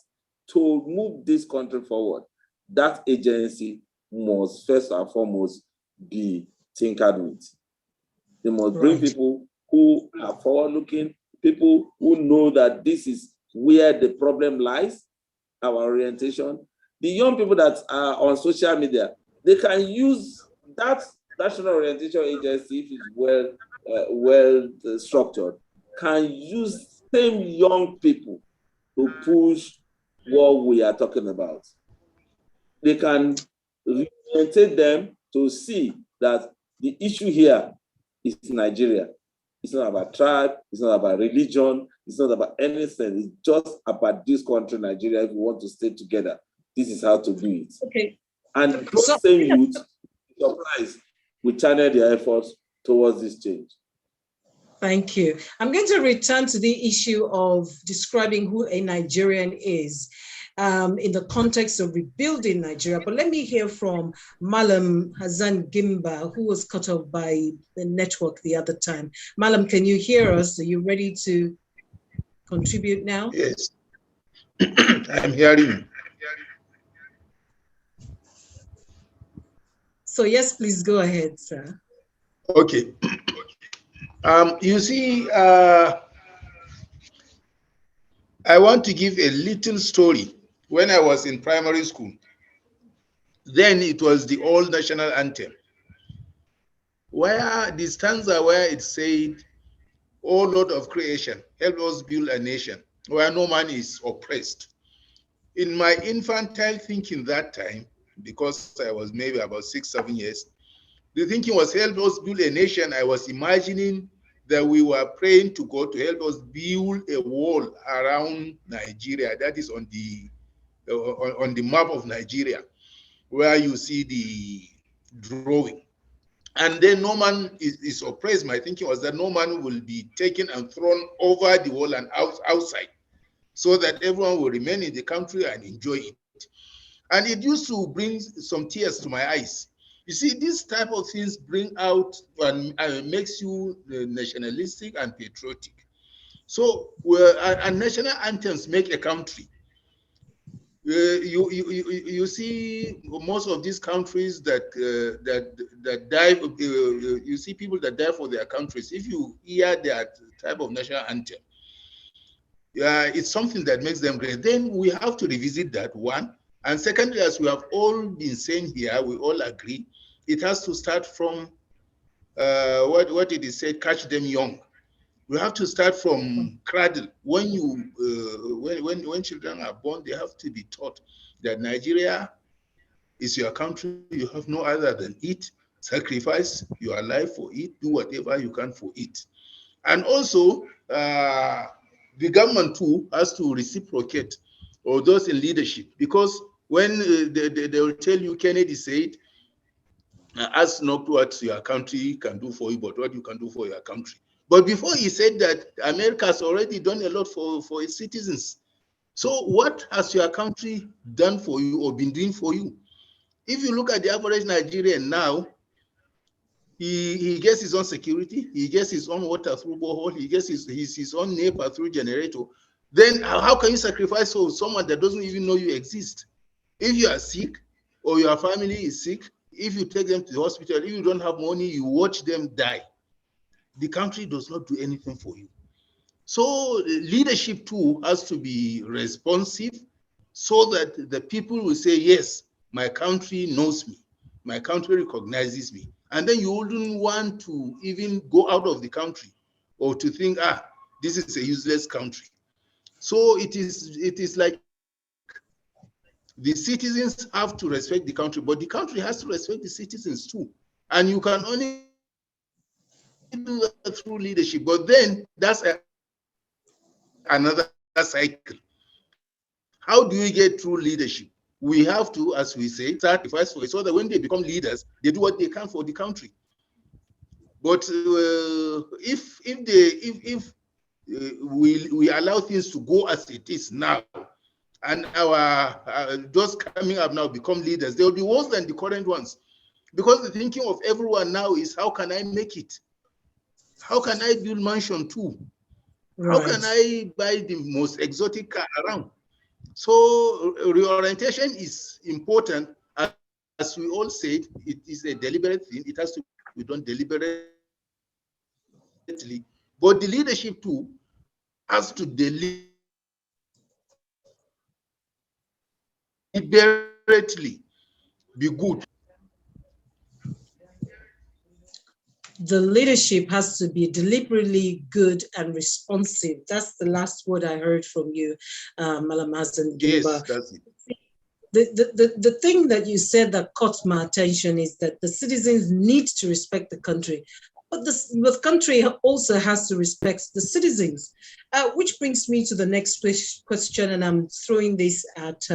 to move this country forward, that agency must first and foremost be tinkered with. They must bring people who are forward-looking, people who know that this is where the problem lies, our orientation. The young people that are on social media, they can use that National Orientation Agency, if it's well structured, can use same young people to push what we are talking about. They can reorientate them to see that the issue here is Nigeria. It's not about tribe, it's not about religion, it's not about anything. It's just about this country, Nigeria. If we want to stay together, this is how to do it. Okay. And those same youth, surprise, will channel their efforts towards this change. Thank you. I'm going to return to the issue of describing who a Nigerian is in the context of rebuilding Nigeria. But let me hear from Malam Hassan Gimba, who was cut off by the network the other time. Malam, can you hear us? Are you ready to contribute now? Yes, I'm hearing you. So yes, please go ahead, sir. Okay. You see, I want to give a little story. When I was in primary school, then it was the old national anthem, where the stanza where it said, "O Lord of creation, help us build a nation where no man is oppressed." In my infantile thinking that time, because I was maybe about 6, 7 years, the thinking was help us build a nation. I was imagining that we were praying to God to help us build a wall around Nigeria. That is on the map of Nigeria, where you see the drawing. And then no man is oppressed. My thinking was that no man will be taken and thrown over the wall and outside, so that everyone will remain in the country and enjoy it. And it used to bring some tears to my eyes. You see, this type of things bring out and makes you nationalistic and patriotic. So, and national anthems make a country. You see most of these countries that die. You see people that die for their countries. If you hear that type of national anthem, it's something that makes them great. Then we have to revisit that one. And secondly, as we have all been saying here, we all agree, it has to start from what it is said, catch them young. We have to start from cradle. When when children are born, they have to be taught that Nigeria is your country. You have no other than it. Sacrifice your life for it. Do whatever you can for it. And also, the government too has to reciprocate, or those in leadership, because when they will tell you, Kennedy said, ask not what your country can do for you, but what you can do for your country. But before he said that, America has already done a lot for its citizens. So what has your country done for you or been doing for you? If you look at the average Nigerian now, he gets his own security, he gets his own water through borehole, he gets his own NEPA through generator. Then how can you sacrifice for someone that doesn't even know you exist? If you are sick or your family is sick, if you take them to the hospital, if you don't have money, you watch them die. The country does not do anything for you. So leadership too has to be responsive, so that the people will say, yes, my country knows me, my country recognizes me. And then you wouldn't want to even go out of the country or to think, this is a useless country. So it is like the citizens have to respect the country, but the country has to respect the citizens too. And you can only do that through leadership, but then that's another cycle. How do you get through leadership? We have to, as we say, sacrifice for it, so that when they become leaders, they do what they can for the country. But if we allow things to go as it is now, and our those coming up now become leaders, they will be worse than the current ones, because the thinking of everyone now is, how can I make it? How can I build mansion too? Right. How can I buy the most exotic car around? So reorientation is important. As we all said, it is a deliberate thing. It has to be done deliberately. But the leadership too has to deliberately be good. The leadership has to be deliberately good and responsive. That's the last word I heard from you, Malam Hassan Gimba. Yes, that's it. The thing that you said that caught my attention is that the citizens need to respect the country. But the country also has to respect the citizens, which brings me to the next question, and I'm throwing this at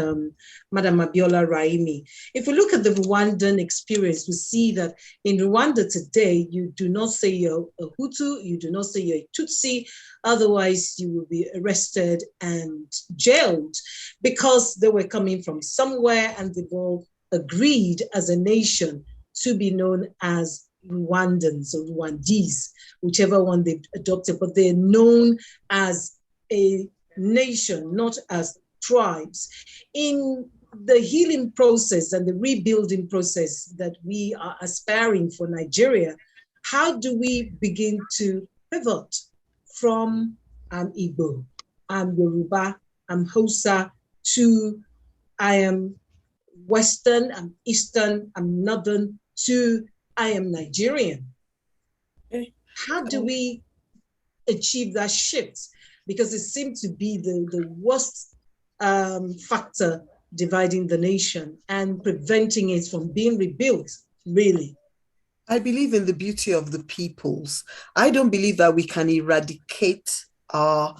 Madam Abiola Raimi. If we look at the Rwandan experience, we see that in Rwanda today, you do not say you're a Hutu, you do not say you're a Tutsi, otherwise you will be arrested and jailed because they were coming from somewhere and they've all agreed as a nation to be known as Rwandans or Rwandese, whichever one they've adopted, but they're known as a nation, not as tribes. In the healing process and the rebuilding process that we are aspiring for Nigeria, how do we begin to pivot from I'm Igbo, I'm Yoruba, I'm Hausa, to I am Western, I'm Eastern, I'm Northern, to I am Nigerian? How do we achieve that shift? Because it seemed to be the worst factor dividing the nation and preventing it from being rebuilt, really. I believe in the beauty of the peoples. I don't believe that we can eradicate our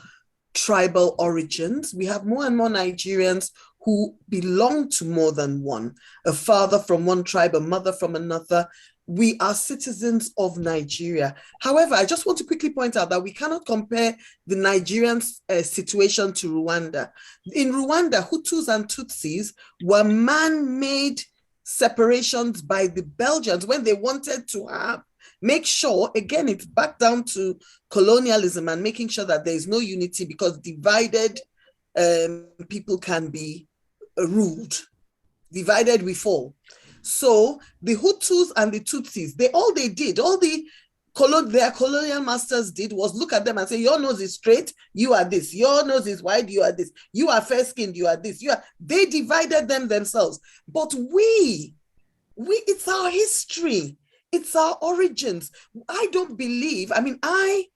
tribal origins. We have more and more Nigerians who belong to more than one, a father from one tribe, a mother from another. We are citizens of Nigeria. However, I just want to quickly point out that we cannot compare the Nigerian situation to Rwanda. In Rwanda, Hutus and Tutsis were man-made separations by the Belgians when they wanted to make sure, again, it's back down to colonialism and making sure that there is no unity, because divided people can be ruled. Divided we fall. So the Hutus and the Tutsis, their colonial masters did was look at them and say, your nose is straight, you are this. Your nose is wide, you are this. You are fair-skinned, you are this. They divided them themselves. But we, it's our history. It's our origins. I don't believe, I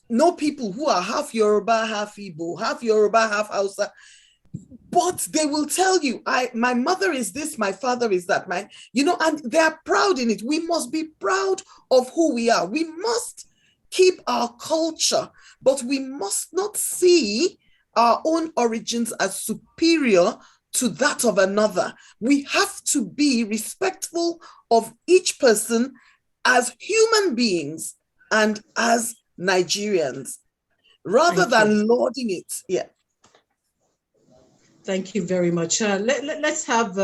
know people who are half Yoruba, half Igbo, half Yoruba, half Hausa, but they will tell you, my mother is this, my father is that, and they're proud in it. We must be proud of who we are. We must keep our culture, but we must not see our own origins as superior to that of another. We have to be respectful of each person as human beings and as Nigerians, rather than lauding it. Yeah. Thank you very much. Let's have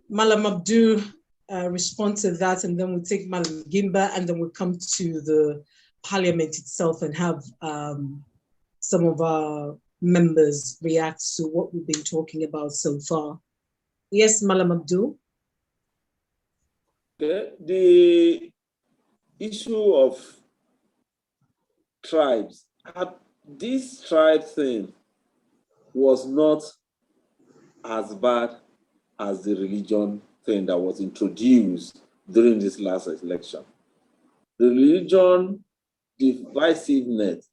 Malam Abdul respond to that, and then we'll take Malam Gimba, and then we'll come to the parliament itself and have some of our members react to what we've been talking about so far. Yes, Malam Abdul. Okay. The issue of tribes, this tribe thing was not as bad as the religion thing that was introduced during this last election. The religion divisiveness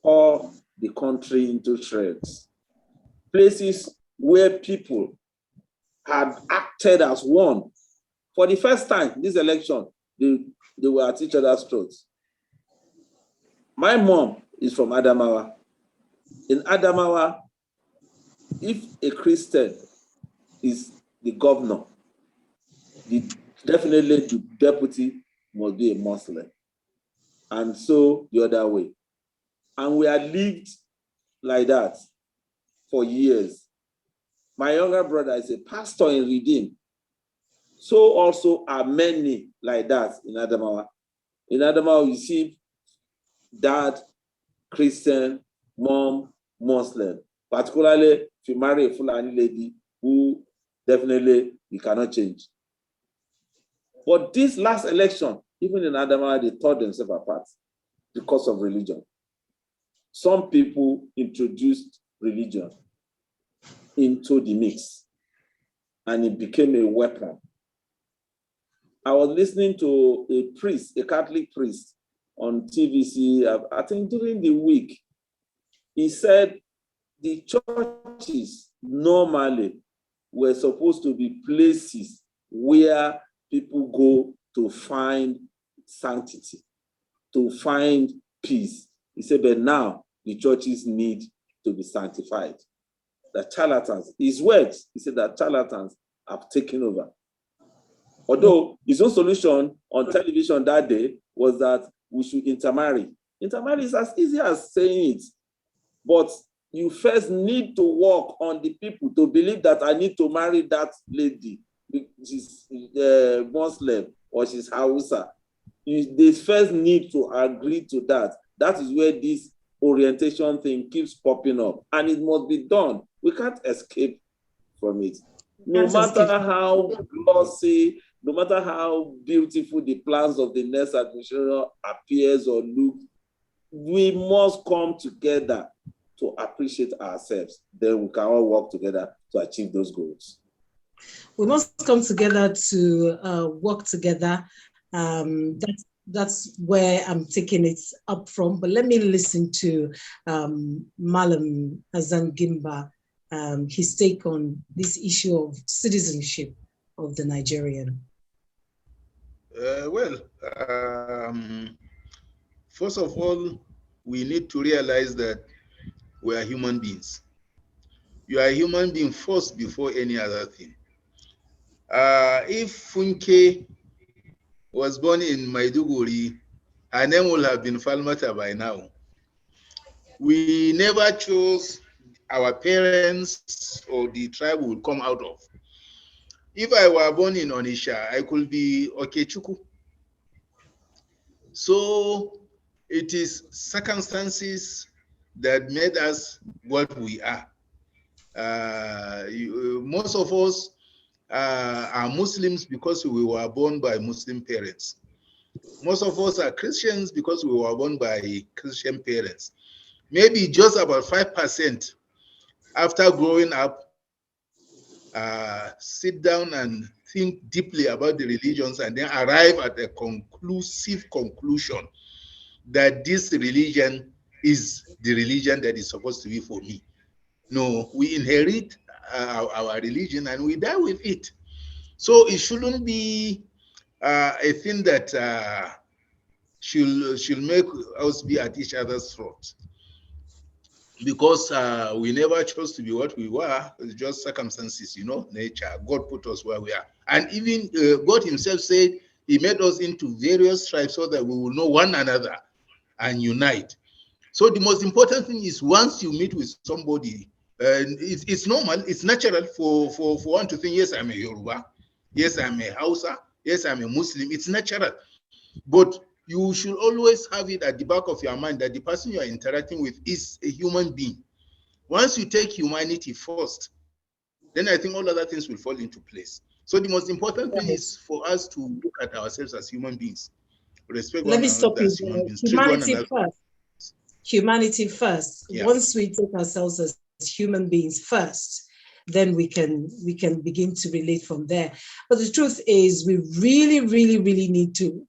tore the country into shreds. Places where people had acted as one. For the first time this election, they were at each other's throats. My mom is from Adamawa. In Adamawa, if a Christian is the governor, definitely the deputy must be a Muslim. And so the other way. And we had lived like that for years. My younger brother is a pastor in Redeem. So also are many like that in Adamawa. In Adamawa, you see dad, Christian, mom, Muslim. Particularly if you marry a Fulani lady who definitely you cannot change. But this last election, even in Adamawa, they tore themselves apart because of religion. Some people introduced religion into the mix, and it became a weapon. I was listening to a priest, a Catholic priest, on TVC, I think during the week. He said the churches normally were supposed to be places where people go to find sanctity, to find peace. He said, but now the churches need to be sanctified. The charlatans, his words, he said that charlatans have taken over. Although his own solution on television that day was that we should intermarry. Intermarry is as easy as saying it, but you first need to work on the people to believe that I need to marry that lady. She's Muslim or she's Hausa. They first need to agree to that. That is where this orientation thing keeps popping up, and it must be done. We can't escape from it. No matter how glossy, no matter how beautiful the plans of the next administration appears or look, we must come together to appreciate ourselves. Then we can all work together to achieve those goals. We must come together to work together. That's where I'm taking it up from. But let me listen to Malam Hassan Gimba, his take on this issue of citizenship of the Nigerian. First of all, we need to realize that we are human beings. You are a human being first before any other thing. If Funke was born in Maiduguri, her name would have been Falmata by now. We never chose our parents or the tribe we would come out of. If I were born in Onisha, I could be Okwechime. So it is circumstances that made us what we are. Most of us are Muslims because we were born by Muslim parents. Most of us are Christians because we were born by Christian parents. Maybe just about 5% after growing up sit down and think deeply about the religions and then arrive at a conclusive conclusion that this religion is the religion that is supposed to be for me. No, we inherit our religion and we die with it. So it shouldn't be a thing that should make us be at each other's throats. Because we never chose to be what we were. It's just circumstances, nature. God put us where we are. And even God himself said he made us into various tribes so that we will know one another and unite. So the most important thing is once you meet with somebody, it's normal, it's natural for one to think, yes, I'm a Yoruba, yes, I'm a Hausa, yes, I'm a Muslim. It's natural. But you should always have it at the back of your mind that the person you are interacting with is a human being. Once you take humanity first, then I think all other things will fall into place. So the most important thing is for us to look at ourselves as human beings. Respect one another as human beings. Humanity first. Humanity first. Yeah. Once we take ourselves as human beings first, then we can begin to relate from there. But the truth is, we really, really, really need to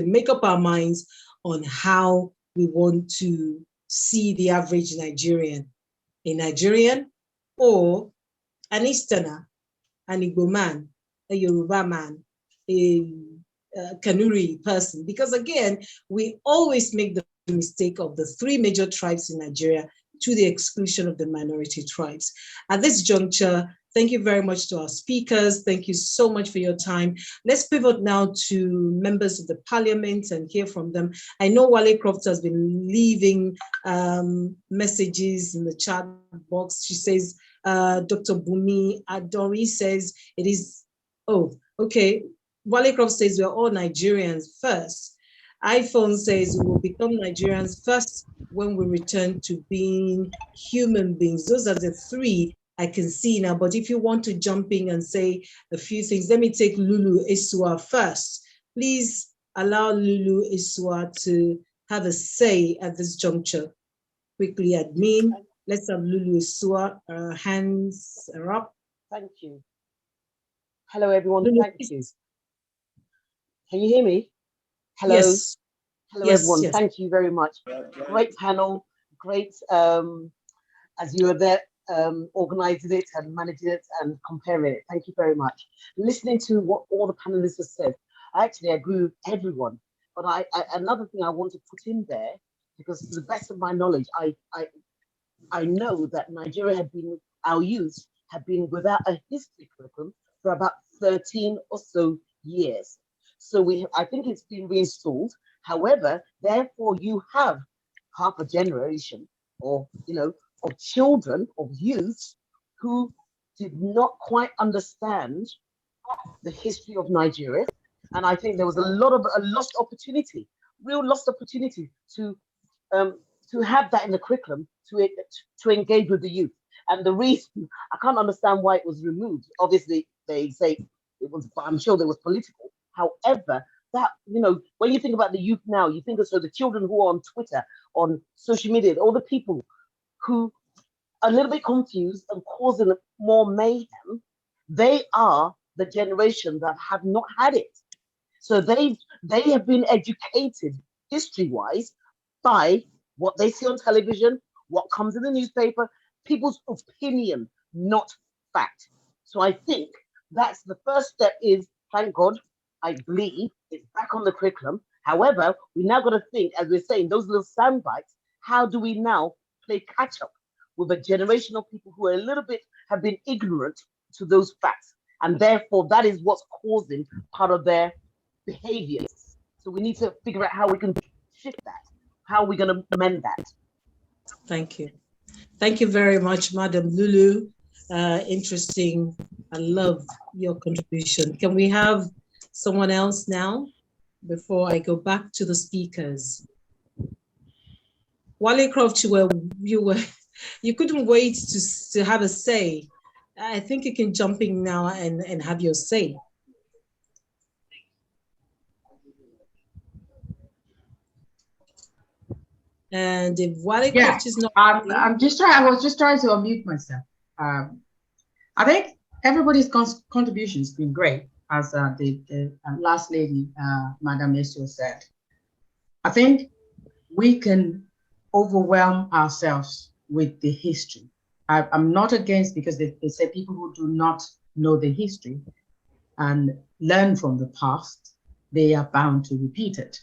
make up our minds on how we want to see the average Nigerian, a Nigerian or an Easterner, an Igbo man, a Yoruba man, a Kanuri person. Because again, we always make the mistake of the three major tribes in Nigeria to the exclusion of the minority tribes. At this juncture, thank you very much to our speakers. Thank you so much for your time. Let's pivot now to members of the parliament and hear from them. I know Wale Croft has been leaving messages in the chat box. She says, Dr. Bumi Adori says it is, okay. Wale Croft says we're all Nigerians first. iPhone says we will become Nigerians first when we return to being human beings. Those are the three I can see now. But if you want to jump in and say a few things, let me take Lulu Isua first. Please allow Lulu Isua to have a say at this juncture. Quickly, admin. Let's have Lulu Isua. Hands are up. Thank you. Hello, everyone. Lulu, thank you. Can you hear me? Hello. Yes. Hello, everyone. Yes. Thank you very much. Great panel. Great, as you were there, organizing it and managing it and comparing it. Thank you very much. Listening to what all the panelists have said, I actually agree with everyone. But another thing I want to put in there, because to the best of my knowledge, I know that our youth have been without a history curriculum for about 13 or so years. So I think it's been reinstalled. However, therefore, you have half a generation, or of children, of youth, who did not quite understand the history of Nigeria. And I think there was a lost opportunity, real lost opportunity to have that in the curriculum to engage with the youth. And the reason I can't understand why it was removed. Obviously, they say it was, but I'm sure there was political. However, that when you think about the youth now, you think of the children who are on Twitter, on social media, all the people who are a little bit confused and causing more mayhem. They are the generation that have not had it. So they have been educated history-wise by what they see on television, what comes in the newspaper, people's opinion, not fact. So I think that's the first step is, thank God, I believe it's back on the curriculum. However, we now got to think, as we're saying, those little sound bites, how do we now play catch up with a generation of people who are a little bit have been ignorant to those facts? And therefore, that is what's causing part of their behaviors. So we need to figure out how we can shift that. How are we going to mend that? Thank you. Thank you very much, Madam Lulu. Interesting. I love your contribution. Can we have someone else now before I go back to the speakers? Wale Croft, you couldn't wait to have a say. I think you can jump in now and have your say. And if Wale Croft is not, I was just trying to unmute myself. I think everybody's contribution has been great, as the last lady, Madam Esio, said. I think we can overwhelm ourselves with the history. I'm not against, because they say people who do not know the history and learn from the past, they are bound to repeat it.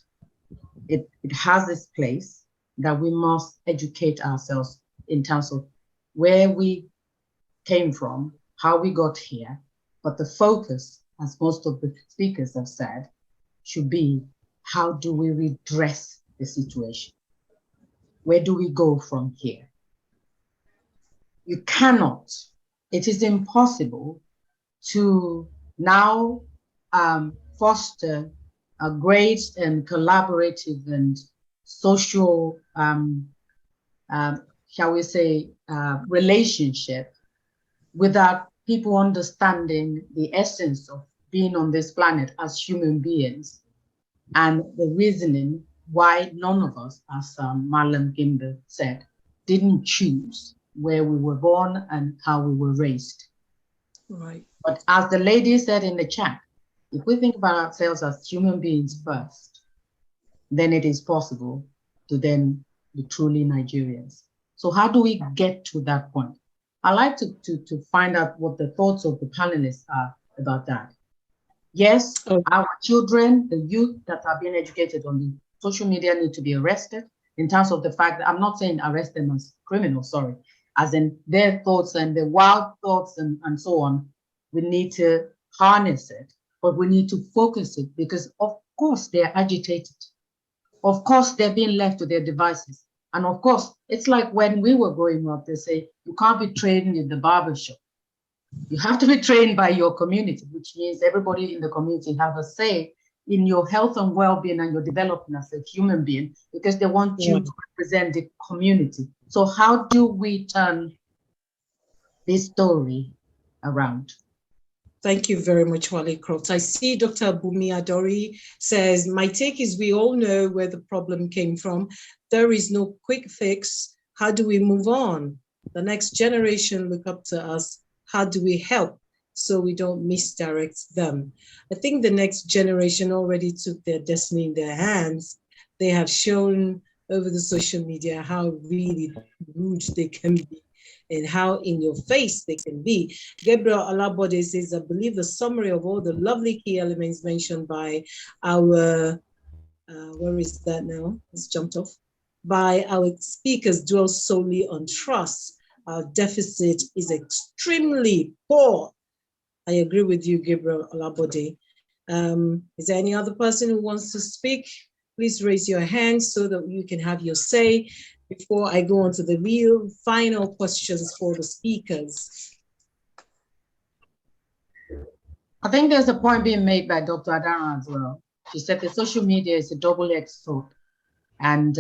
It has this place that we must educate ourselves in terms of where we came from, how we got here. But the focus, as most of the speakers have said, should be, how do we redress the situation? Where do we go from here? You cannot, it is impossible to now foster a great and collaborative and social, shall we say, relationship without people understanding the essence of being on this planet as human beings and the reasoning why none of us, as Hassan Gimba said, didn't choose where we were born and how we were raised. Right. But as the lady said in the chat, if we think about ourselves as human beings first, then it is possible to then be truly Nigerians. So how do we get to that point? I'd like to find out what the thoughts of the panelists are about that. Yes, our children, the youth that are being educated on the social media need to be arrested, in terms of the fact that, I'm not saying arrest them as criminals, sorry, as in their thoughts and their wild thoughts and so on. We need to harness it, but we need to focus it, because of course they're agitated. Of course they're being left to their devices. And of course, it's like when we were growing up, they say, you can't be trained in the barber shop. You have to be trained by your community, which means everybody in the community have a say in your health and well-being and your development as a human being, because they want you to represent the community. So how do we turn this story around? Thank you very much, Wale Croft. I see Dr. Bumi Adori says, my take is we all know where the problem came from. There is no quick fix. How do we move on? The next generation look up to us. How do we help so we don't misdirect them? I think the next generation already took their destiny in their hands. They have shown over the social media how really rude they can be and how in your face they can be. Gabriel Alabode says, I believe the summary of all the lovely key elements mentioned by our where is that now? It's jumped off. By our speakers dwell solely on trust. Our deficit is extremely poor. I agree with you, Gabriel Olabode. Is there any other person who wants to speak? Please raise your hand so that you can have your say before I go on to the real final questions for the speakers. I think there's a point being made by Dr. Adara as well. She said that social media is a double-edged sword. And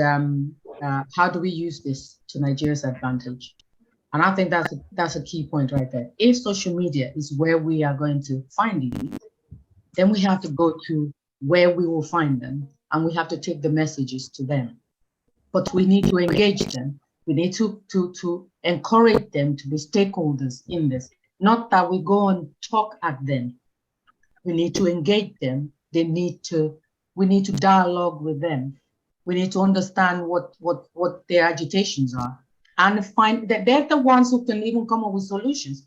how do we use this to Nigeria's advantage? And I think that's a key point right there. If social media is where we are going to find it, then we have to go to where we will find them, and we have to take the messages to them. But we need to engage them. We need to encourage them to be stakeholders in this. Not that we go and talk at them. We need to engage them. We need to dialogue with them. We need to understand what their agitations are, and find that they're the ones who can even come up with solutions.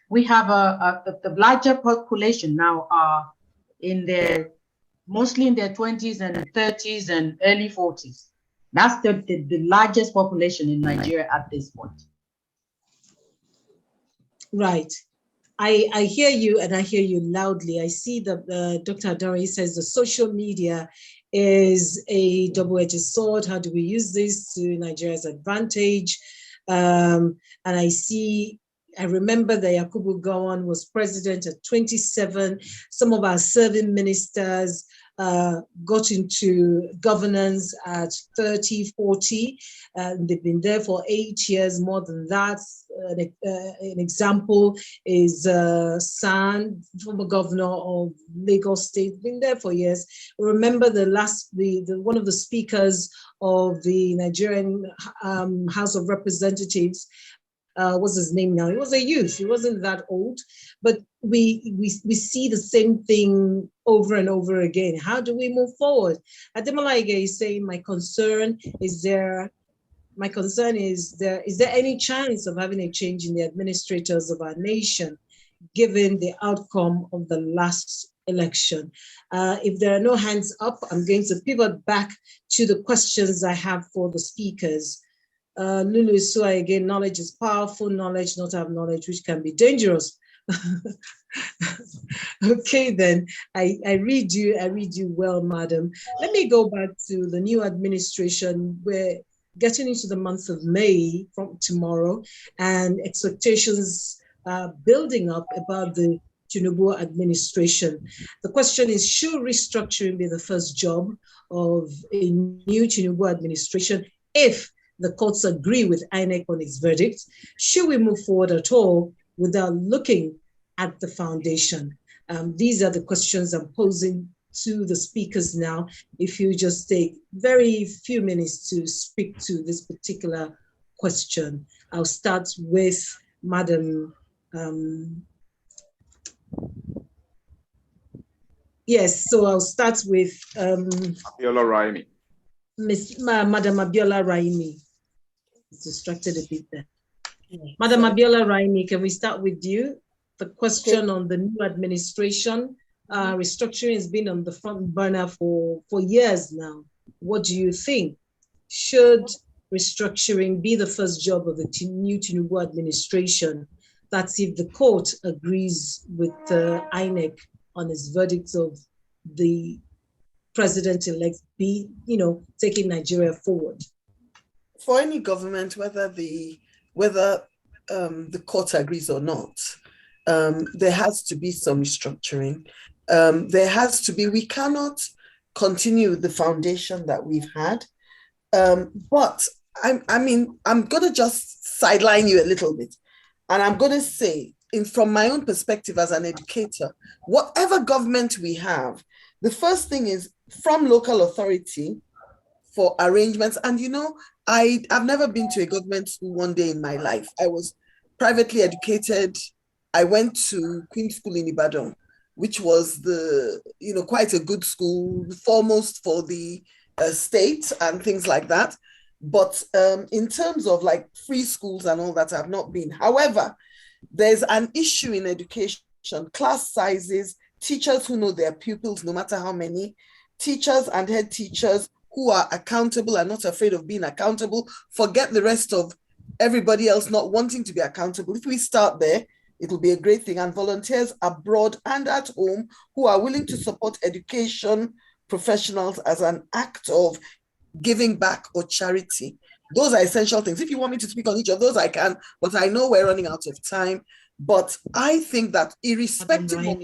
We have the larger population now are mostly in their 20s and 30s and early 40s. That's the largest population in Nigeria at this point. Right. I hear you, and I hear you loudly. I see that Dr. Adari says the social media is a double-edged sword. How do we use this to Nigeria's advantage? And I remember that Yakubu Gowon was president at 27. Some of our serving ministers got into governance at 30, 40. They've been there for 8 years, more than that. An example is San, former governor of Lagos State, been there for years. Remember one of the speakers of the Nigerian House of Representatives, what's his name now? He was a youth. He wasn't that old, but we see the same thing over and over again. How do we move forward? Ademola is saying, my concern is there any chance of having a change in the administrators of our nation, given the outcome of the last election? If there are no hands up, I'm going to pivot back to the questions I have for the speakers. Lulu Isua again, knowledge is powerful, knowledge not have knowledge, which can be dangerous. Okay, then I read you well, madam. Let me go back to the new administration. We're getting into the month of May from tomorrow, and expectations building up about the Tinubu administration. The question is, should restructuring be the first job of a new Tinubu administration if the courts agree with INEC on its verdict? Should we move forward at all without looking at the foundation? These are the questions I'm posing to the speakers now. If you just take very few minutes to speak to this particular question. I'll start with Madam. Yes, so I'll start with Abiola Raimi. Madam Abiola Raimi. It's distracted a bit there. Madam Abiola Raimi, can we start with you? The question on the new administration. Restructuring has been on the front burner for years now. What do you think? Should restructuring be the first job of the new Tinubu administration? That's if the court agrees with INEC on its verdicts of the president-elect taking Nigeria forward. For any government, whether the court agrees or not, there has to be some restructuring. We cannot continue with the foundation that we've had. But I'm going to just sideline you a little bit. And I'm going to say, from my own perspective as an educator, whatever government we have, the first thing is from local authority for arrangements. And I've never been to a government school one day in my life. I was privately educated. I went to Queen's School in Ibadan, which was quite a good school, foremost for the state and things like that. But in terms of like free schools and all that, I've not been. However, there's an issue in education, class sizes, teachers who know their pupils, no matter how many, teachers and head teachers who are accountable and not afraid of being accountable. Forget the rest of everybody else not wanting to be accountable. If we start there, it'll be a great thing. And volunteers abroad and at home who are willing to support education professionals as an act of giving back or charity. Those are essential things. If you want me to speak on each of those, I can, but I know we're running out of time. But I think that irrespective of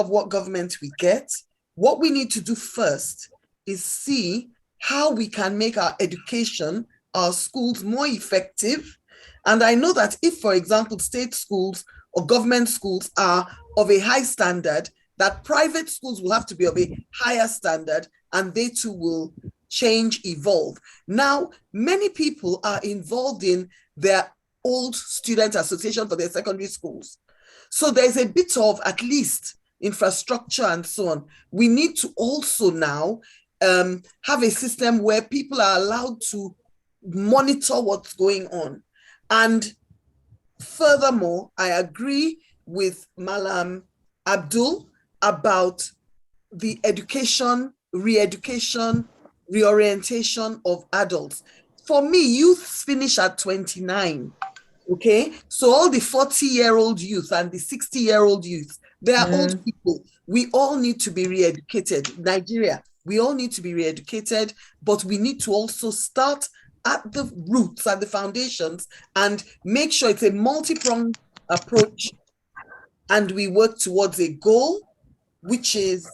what government we get, what we need to do first is see how we can make our education, our schools more effective. And I know that if, for example, state schools or government schools are of a high standard, that private schools will have to be of a higher standard, and they too will change, evolve. Now, many people are involved in their old student association for their secondary schools. So there's a bit of at least infrastructure and so on. We need to also now have a system where people are allowed to monitor what's going on. And furthermore, I agree with Malam Abdul about the education, re-education, reorientation of adults. For me, youth finish at 29, okay? So all the 40-year-old youth and the 60-year-old youth, they are old people. We all need to be re-educated. Nigeria, we all need to be re-educated, but we need to also start at the roots, at the foundations, and make sure it's a multi-pronged approach, and we work towards a goal, which is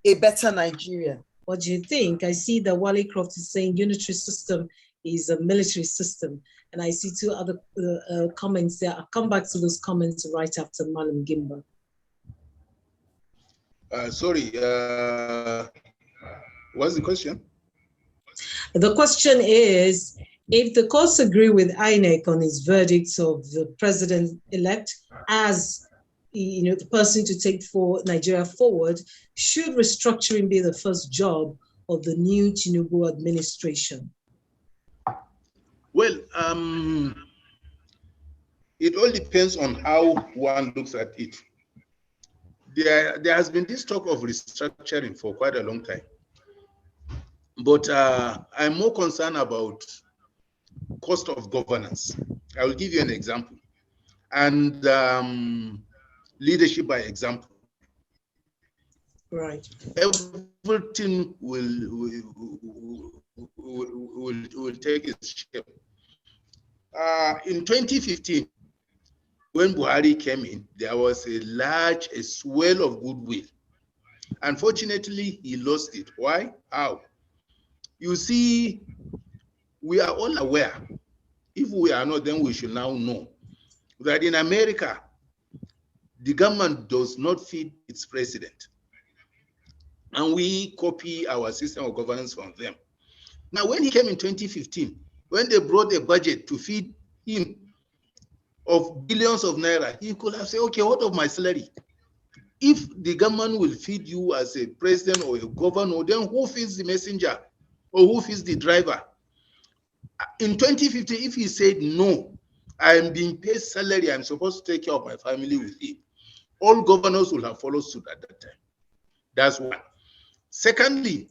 a better Nigeria. What do you think? I see that Wale Croft is saying unitary system is a military system. And I see two other comments there. I'll come back to those comments right after Malam Gimba. Sorry, what's the question? The question is, if the courts agree with INEC on its verdicts of the president-elect as the person to take for Nigeria forward, should restructuring be the first job of the new Tinubu administration? Well, it all depends on how one looks at it. There has been this talk of restructuring for quite a long time. But I'm more concerned about cost of governance. I will give you an example. And leadership by example. Right. Everything will take its shape. In 2015, when Buhari came in, there was a swell of goodwill. Unfortunately, he lost it. Why? How? You see, we are all aware. If we are not, then we should now know that in America, the government does not feed its president. And we copy our system of governance from them. Now, when he came in 2015, when they brought a budget to feed him of billions of naira, he could have said, okay, what of my salary? If the government will feed you as a president or a governor, then who feeds the messenger or who feeds the driver? In 2015, if he said, no, I am being paid salary, I'm supposed to take care of my family with it, all governors will have followed suit at that time. That's one. Secondly,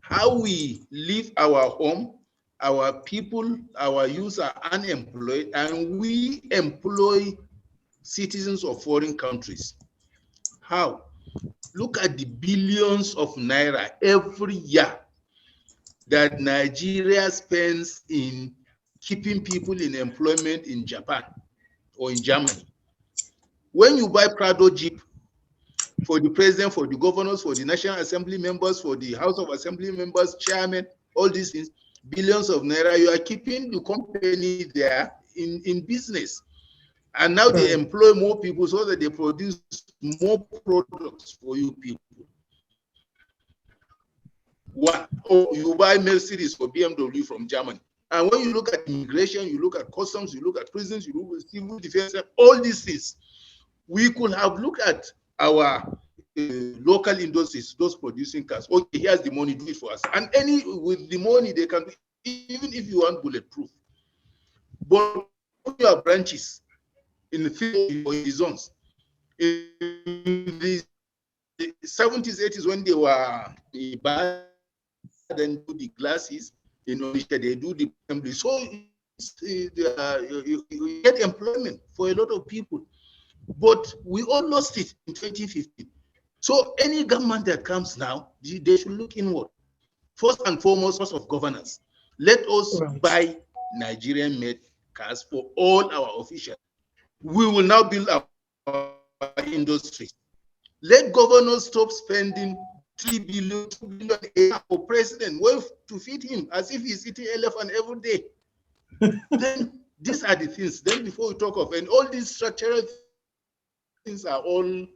how we leave our home, our people, our youth are unemployed, and we employ citizens of foreign countries. How? Look at the billions of naira every year that Nigeria spends in keeping people in employment in Japan or in Germany. When you buy Prado Jeep for the president, for the governors, for the National Assembly members, for the House of Assembly members, chairman, all these things, billions of naira, you are keeping the company there in business. And now they employ more people so that they produce more products for you people. One, you buy Mercedes for BMW from Germany. And when you look at immigration, you look at customs, you look at prisons, you look at civil defense, all these things, we could have looked at our local industries, those producing cars. Okay, here's the money, do it for us. And with the money, they can, even if you want bulletproof. But your branches in the field or in the zones, in the the 70s, 80s, when they were bad and do the glasses, you know, they do the assembly. So you get employment for a lot of people. But we all lost it in 2015. So any government that comes now, they should look inward. First and foremost, source of governance. Let us buy Nigerian-made cars for all our officials. We will now build our industry. Let governors stop spending 3 billion, 2 billion a year for president, well, to feed him as if he's eating elephant every day. Then these are the things. Then before we talk of, and all these structural things are all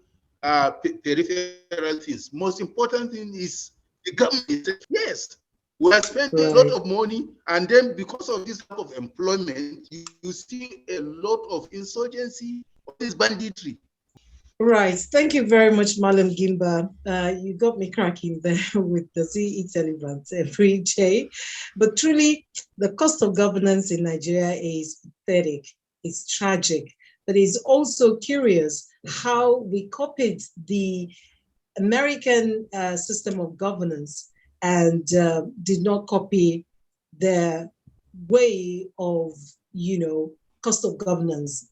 peripheral things. Most important thing is the government. Yes, we are spending a lot of money, and then because of this lack of employment, you see a lot of insurgency, all this banditry. Right. Thank you very much, Malam Gimba. You got me cracking there with the CE elephant every day. But truly, the cost of governance in Nigeria is pathetic. It's tragic. But it's also curious how we copied the American system of governance and did not copy their way of, cost of governance,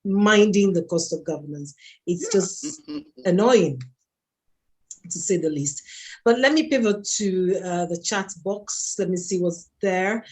minding the cost of governance. It's just annoying, to say the least. But let me pivot to the chat box. Let me see what's there.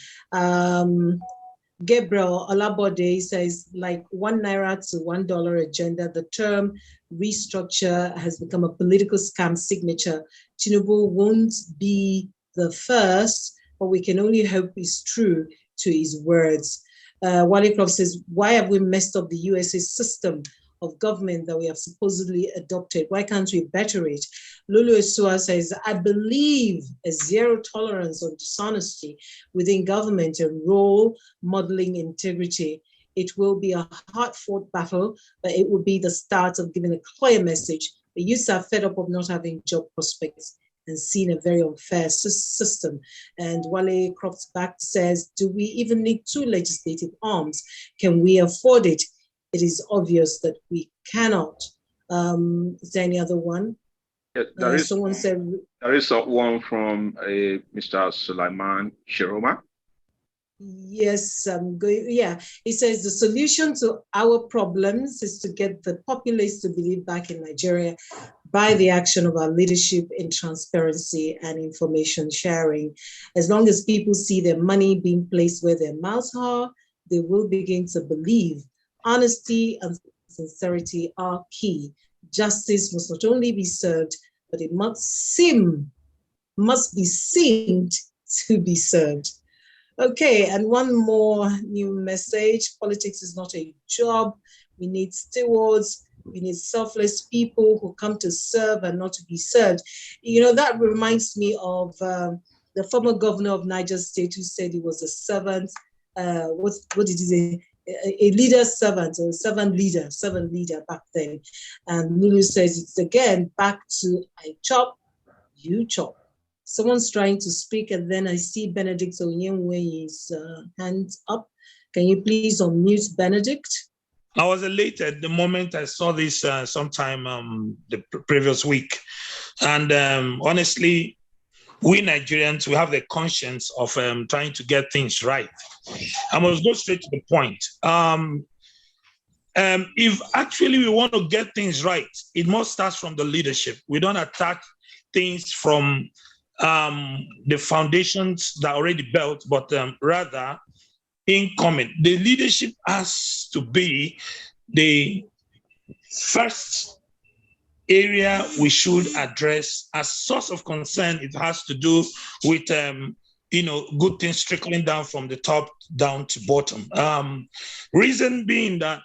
Gabriel Olabode says, like ₦1 to $1 agenda, the term restructure has become a political scam signature. Tinubu won't be the first, but we can only hope he's true to his words. Wale Club says, why have we messed up the USA system of government that we have supposedly adopted? Why can't we better it? Lulu Esua says, I believe a zero tolerance on dishonesty within government and role modeling integrity. It will be a hard-fought battle, but it will be the start of giving a clear message. The youths are fed up of not having job prospects and seeing a very unfair system. And Wale Crops back says, do we even need 2 legislative arms? Can we afford it? It is obvious that we cannot. Is there any other one? Yeah, there is someone said there is one from Mr. Sulaiman Shiroma. Yes, he says the solution to our problems is to get the populace to believe back in Nigeria by the action of our leadership in transparency and information sharing. As long as people see their money being placed where their mouths are, they will begin to believe. Honesty and sincerity are key. Justice must not only be served, but it must be seemed to be served. Okay, and one more new message. Politics is not a job. We need stewards. We need selfless people who come to serve and not to be served. That reminds me of the former governor of Niger State who said he was a servant. What did he say? A leader servant, or servant leader back then. And Lulu says it's again back to I chop, you chop. Someone's trying to speak, and then I see Benedict Onyenwe's hands up. Can you please unmute Benedict? I was elated the moment I saw this sometime the previous week. And honestly, we Nigerians, we have the conscience of trying to get things right. I must go straight to the point. If actually we want to get things right, it must start from the leadership. We don't attack things from the foundations that are already built, but rather incoming. The leadership has to be the first area we should address as source of concern. It has to do with good things trickling down from the top down to bottom. Reason being that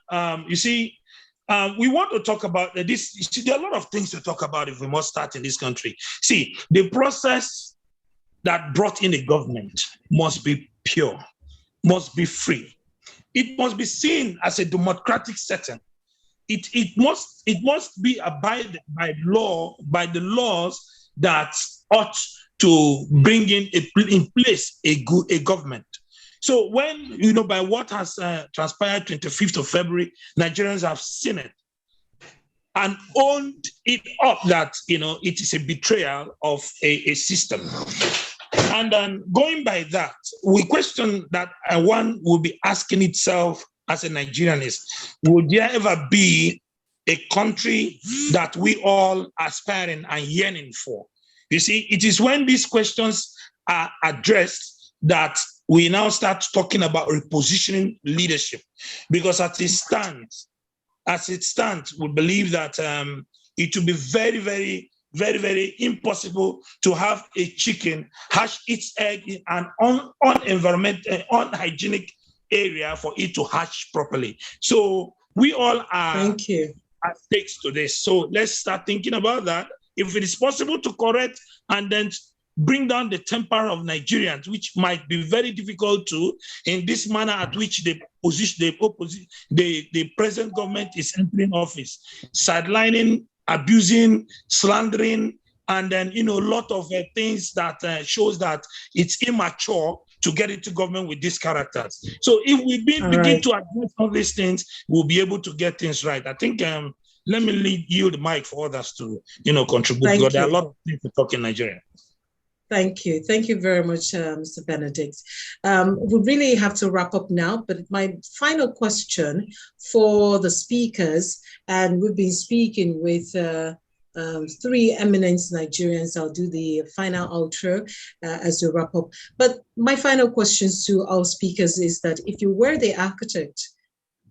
we want to talk about this. There are a lot of things to talk about if we must start in this country. See, the process that brought in the government must be pure, must be free. It must be seen as a democratic setting. It must be abided by law, by the laws that ought to bring in place a government. So when, by what has transpired 25th of February, Nigerians have seen it. and owned it up that, it is a betrayal of a system. And then going by that, we question that one will be asking itself as a Nigerian is, would there ever be a country that we all aspiring and yearning for? You see, it is when these questions are addressed that we now start talking about repositioning leadership. Because as it stands, we believe that it will be very, very, very, very impossible to have a chicken hatch its egg in an unhygienic area for it to hatch properly. So we all are at stakes to this. So let's start thinking about that. If it is possible to correct and then bring down the temper of Nigerians, which might be very difficult to, in this manner at which the present government is entering office, sidelining, abusing, slandering, and then a lot of things that shows that it's immature to get into government with these characters. So if we begin to address all these things, we'll be able to get things right. I think let me yield the mic for others to contribute, because there are a lot of things to talk in Nigeria. Thank you. Thank you very much, Mr. Benedict. We really have to wrap up now, but my final question for the speakers, and we've been speaking with three eminent Nigerians. I'll do the final outro as we wrap up. But my final questions to our speakers is that if you were the architect,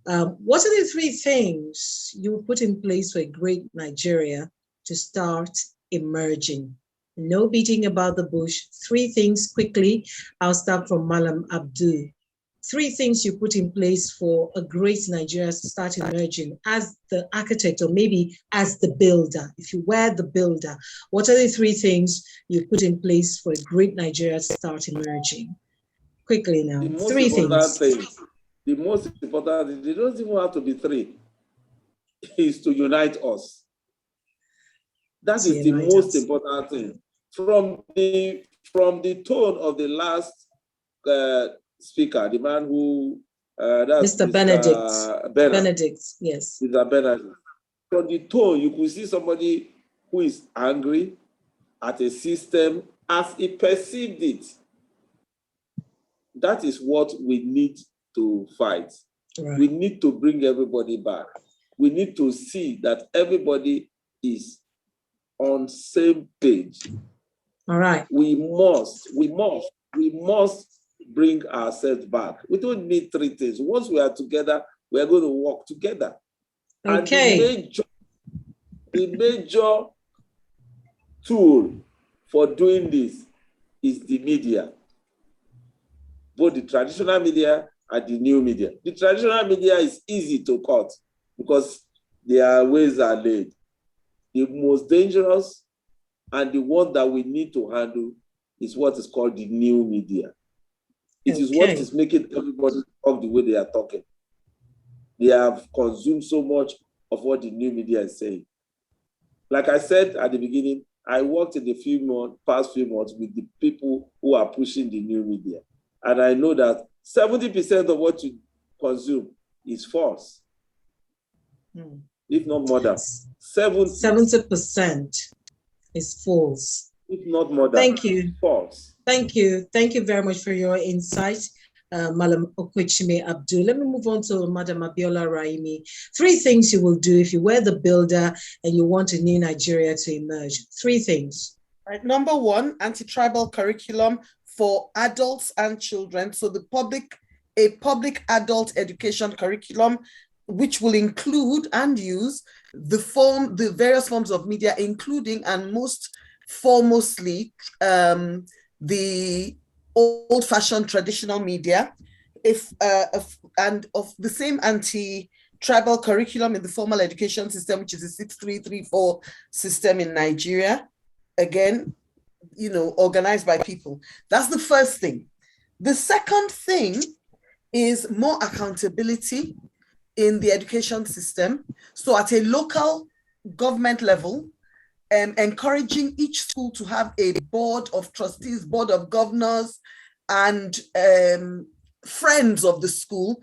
what are the three things you put in place for a great Nigeria to start emerging? No beating about the bush. Three things quickly. I'll start from Malam Abdul. Three things you put in place for a great Nigeria to start emerging as the architect, or maybe as the builder. If you were the builder, what are the three things you put in place for a great Nigeria to start emerging? Quickly now. Three things. The most important thing, they don't even have to be three, is to unite us. That is the most important thing. From the tone of the last speaker, the man who that's Mr. Benedict, yes. Mr. Benedict. From the tone, you could see somebody who is angry at a system as he perceived it. That is what we need to fight. Right. We need to bring everybody back. We need to see that everybody is on same page. All right. We must bring ourselves back. We don't need three things. Once we are together, we are going to work together. Okay. And the major tool for doing this is the media, both the traditional media and the new media. The traditional media is easy to cut because their ways are laid. The most dangerous and the one that we need to handle is what is called the new media. It is what is making everybody talk the way they are talking. They have consumed so much of what the new media is saying. Like I said at the beginning, I worked in the past few months with the people who are pushing the new media. And I know that 70% of what you consume is false. If not more than 70% is false. If not more than Thank you. False. Thank you. Thank you very much for your insight, Malam Okwechime Abdul. Let me move on to Madam Abiola Raimi. Three things you will do if you were the builder and you want a new Nigeria to emerge. Three things. Right. Number one, anti-tribal curriculum for adults and children. So a public adult education curriculum, which will include and use the various forms of media, including and most foremostly the old-fashioned traditional media, and of the same anti-tribal curriculum in the formal education system, which is a 6334 system in Nigeria. Again, organized by people. That's the first thing. The second thing is more accountability in the education system. So at a local government level, encouraging each school to have a board of trustees, board of governors, and friends of the school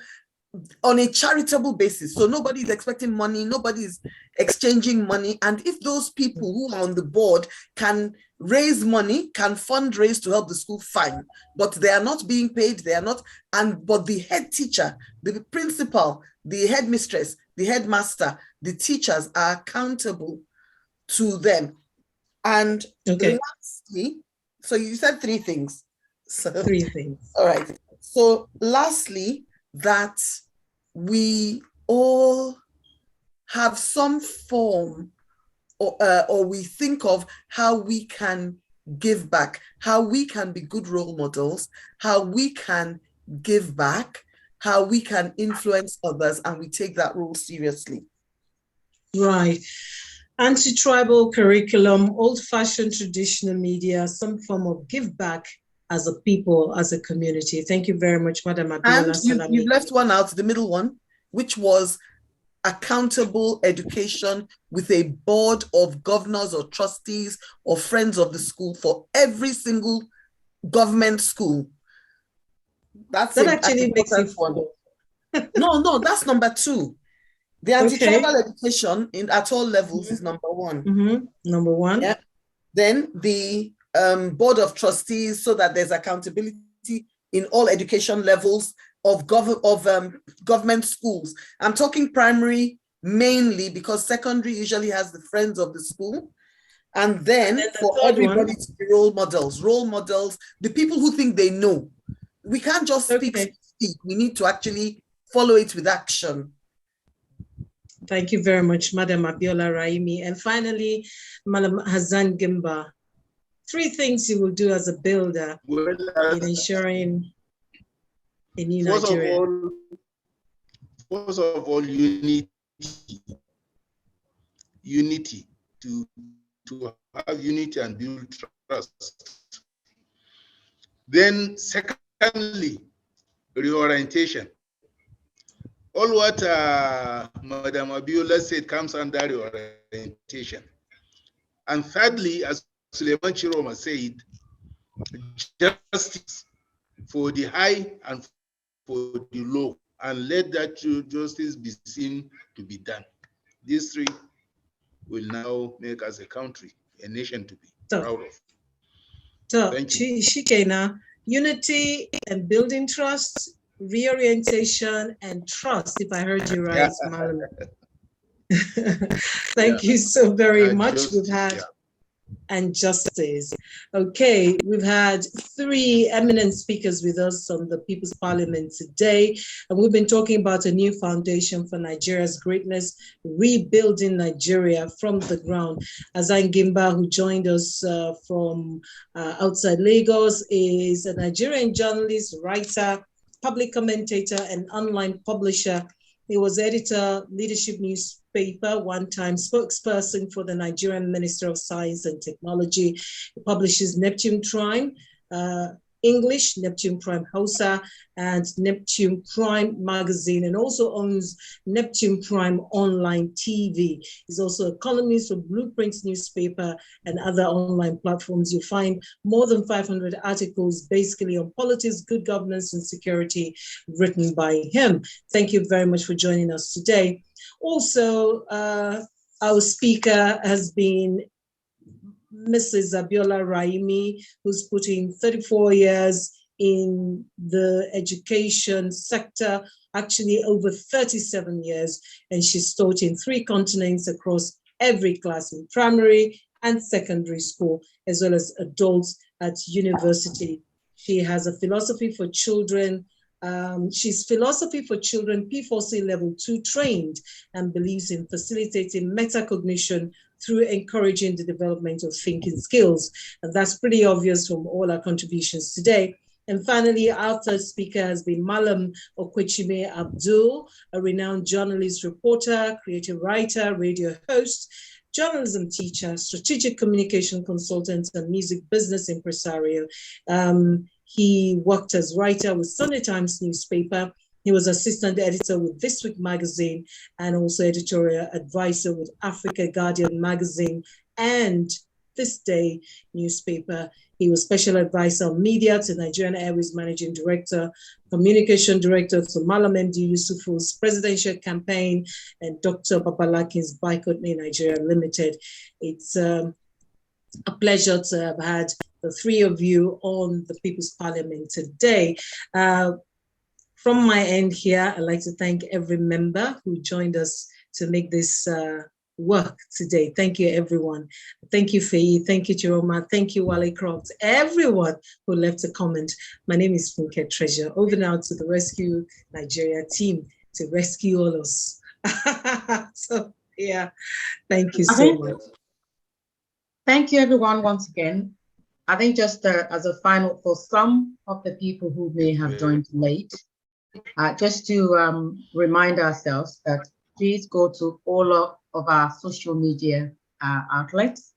on a charitable basis. So nobody is expecting money, nobody is exchanging money. And if those people who are on the board can raise money, can fundraise to help the school, fine. But they are not being paid, they are not, but the head teacher, the principal, the headmistress, the headmaster, the teachers are accountable to them. And lastly, so you said three things. So, three things. All right. So lastly, that we all have some form or we think of how we can give back, how we can be good role models, how we can give back, how we can influence others, and we take that role seriously. Right. Anti-tribal curriculum, old-fashioned traditional media, some form of give back as a people, as a community. Thank you very much, Madam Abiola. And you left one out, the middle one, which was accountable education with a board of governors or trustees or friends of the school for every single government school. That actually makes it one. No, that's number 2. The anti-tribal education at all levels is number 1. Number 1. Yeah. Then the board of trustees, so that there's accountability in all education levels of government schools. I'm talking primary mainly because secondary usually has the friends of the school. And then for everybody to be role models, the people who think they know. We can't just speak. We need to actually follow it with action. Thank you very much, Madam Abiola Raimi. And finally, Madam Hassan Gimba. 3 things you will do as a builder in ensuring a new Nigeria. First of all, unity to have unity and build trust. Then secondly, reorientation. All what Madam Abiola said comes under reorientation. And thirdly, as Suleiman Chiroma said, justice for the high and for the low, and let that justice be seen to be done. These 3 will now make us a country, a nation to be proud of. So, thank you. Shikena, unity and building trust, reorientation and trust, if I heard you right, Malam. Thank you so very much. We've had and justice. Okay, we've had 3 eminent speakers with us on the People's Parliament today, and we've been talking about a new foundation for Nigeria's greatness, rebuilding Nigeria from the ground. Hassan Gimba, who joined us from outside Lagos, is a Nigerian journalist, writer, public commentator, and online publisher. He was editor, Leadership newspaper, one-time spokesperson for the Nigerian Minister of Science and Technology. He publishes Neptune Prime, English, Neptune Prime Hausa, and Neptune Prime magazine, and also owns Neptune Prime online TV. He's also a columnist for Blueprints newspaper and other online platforms. You find more than 500 articles basically on politics, good governance, and security written by him. Thank you very much for joining us today. Also, our speaker has been Mrs. Abiola Raimi, who's put in 34 years in the education sector, actually over 37 years, and she's taught in 3 continents across every class in primary and secondary school, as well as adults at university. She has a philosophy for children. She's philosophy for children P4C level 2 trained, and believes in facilitating metacognition through encouraging the development of thinking skills. And that's pretty obvious from all our contributions today. And finally, our third speaker has been Malam Okwechime Abdul, a renowned journalist, reporter, creative writer, radio host, journalism teacher, strategic communication consultant, and music business impresario. He worked as writer with Sunday Times newspaper. He was assistant editor with This Week magazine and also editorial advisor with Africa Guardian magazine and This Day newspaper. He was special advisor on media to Nigerian Airways Managing Director, Communication Director to Malam MD Yusufu's presidential campaign, and Dr. Babalakin's Bikotne Nigeria Limited. It's a pleasure to have had the three of you on the People's Parliament today. From my end here, I'd like to thank every member who joined us to make this work today. Thank you, everyone. Thank you, Faye. Thank you, Jeroma. Thank you, Wale Croft. Everyone who left a comment. My name is Funke Treasure. Over now to the Rescue Nigeria team to rescue all us. So, yeah, thank you so much. Thank you, everyone, once again. I think just as a final, for some of the people who may have joined late, just to remind ourselves that please go to all of our social media outlets.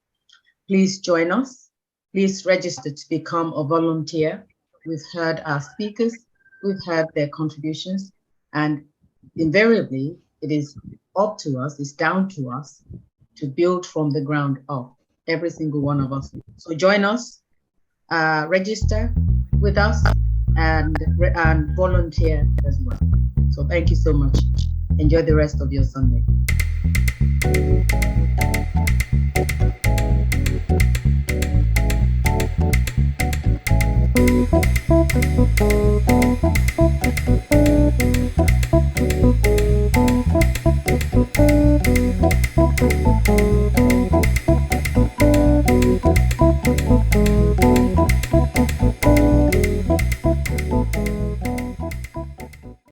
Please join us. Please register to become a volunteer. We've heard our speakers, we've heard their contributions, and invariably it is up to us, it's down to us to build from the ground up, every single one of us. So join us, register with us, and volunteer as well. So thank you so much. Enjoy the rest of your Sunday.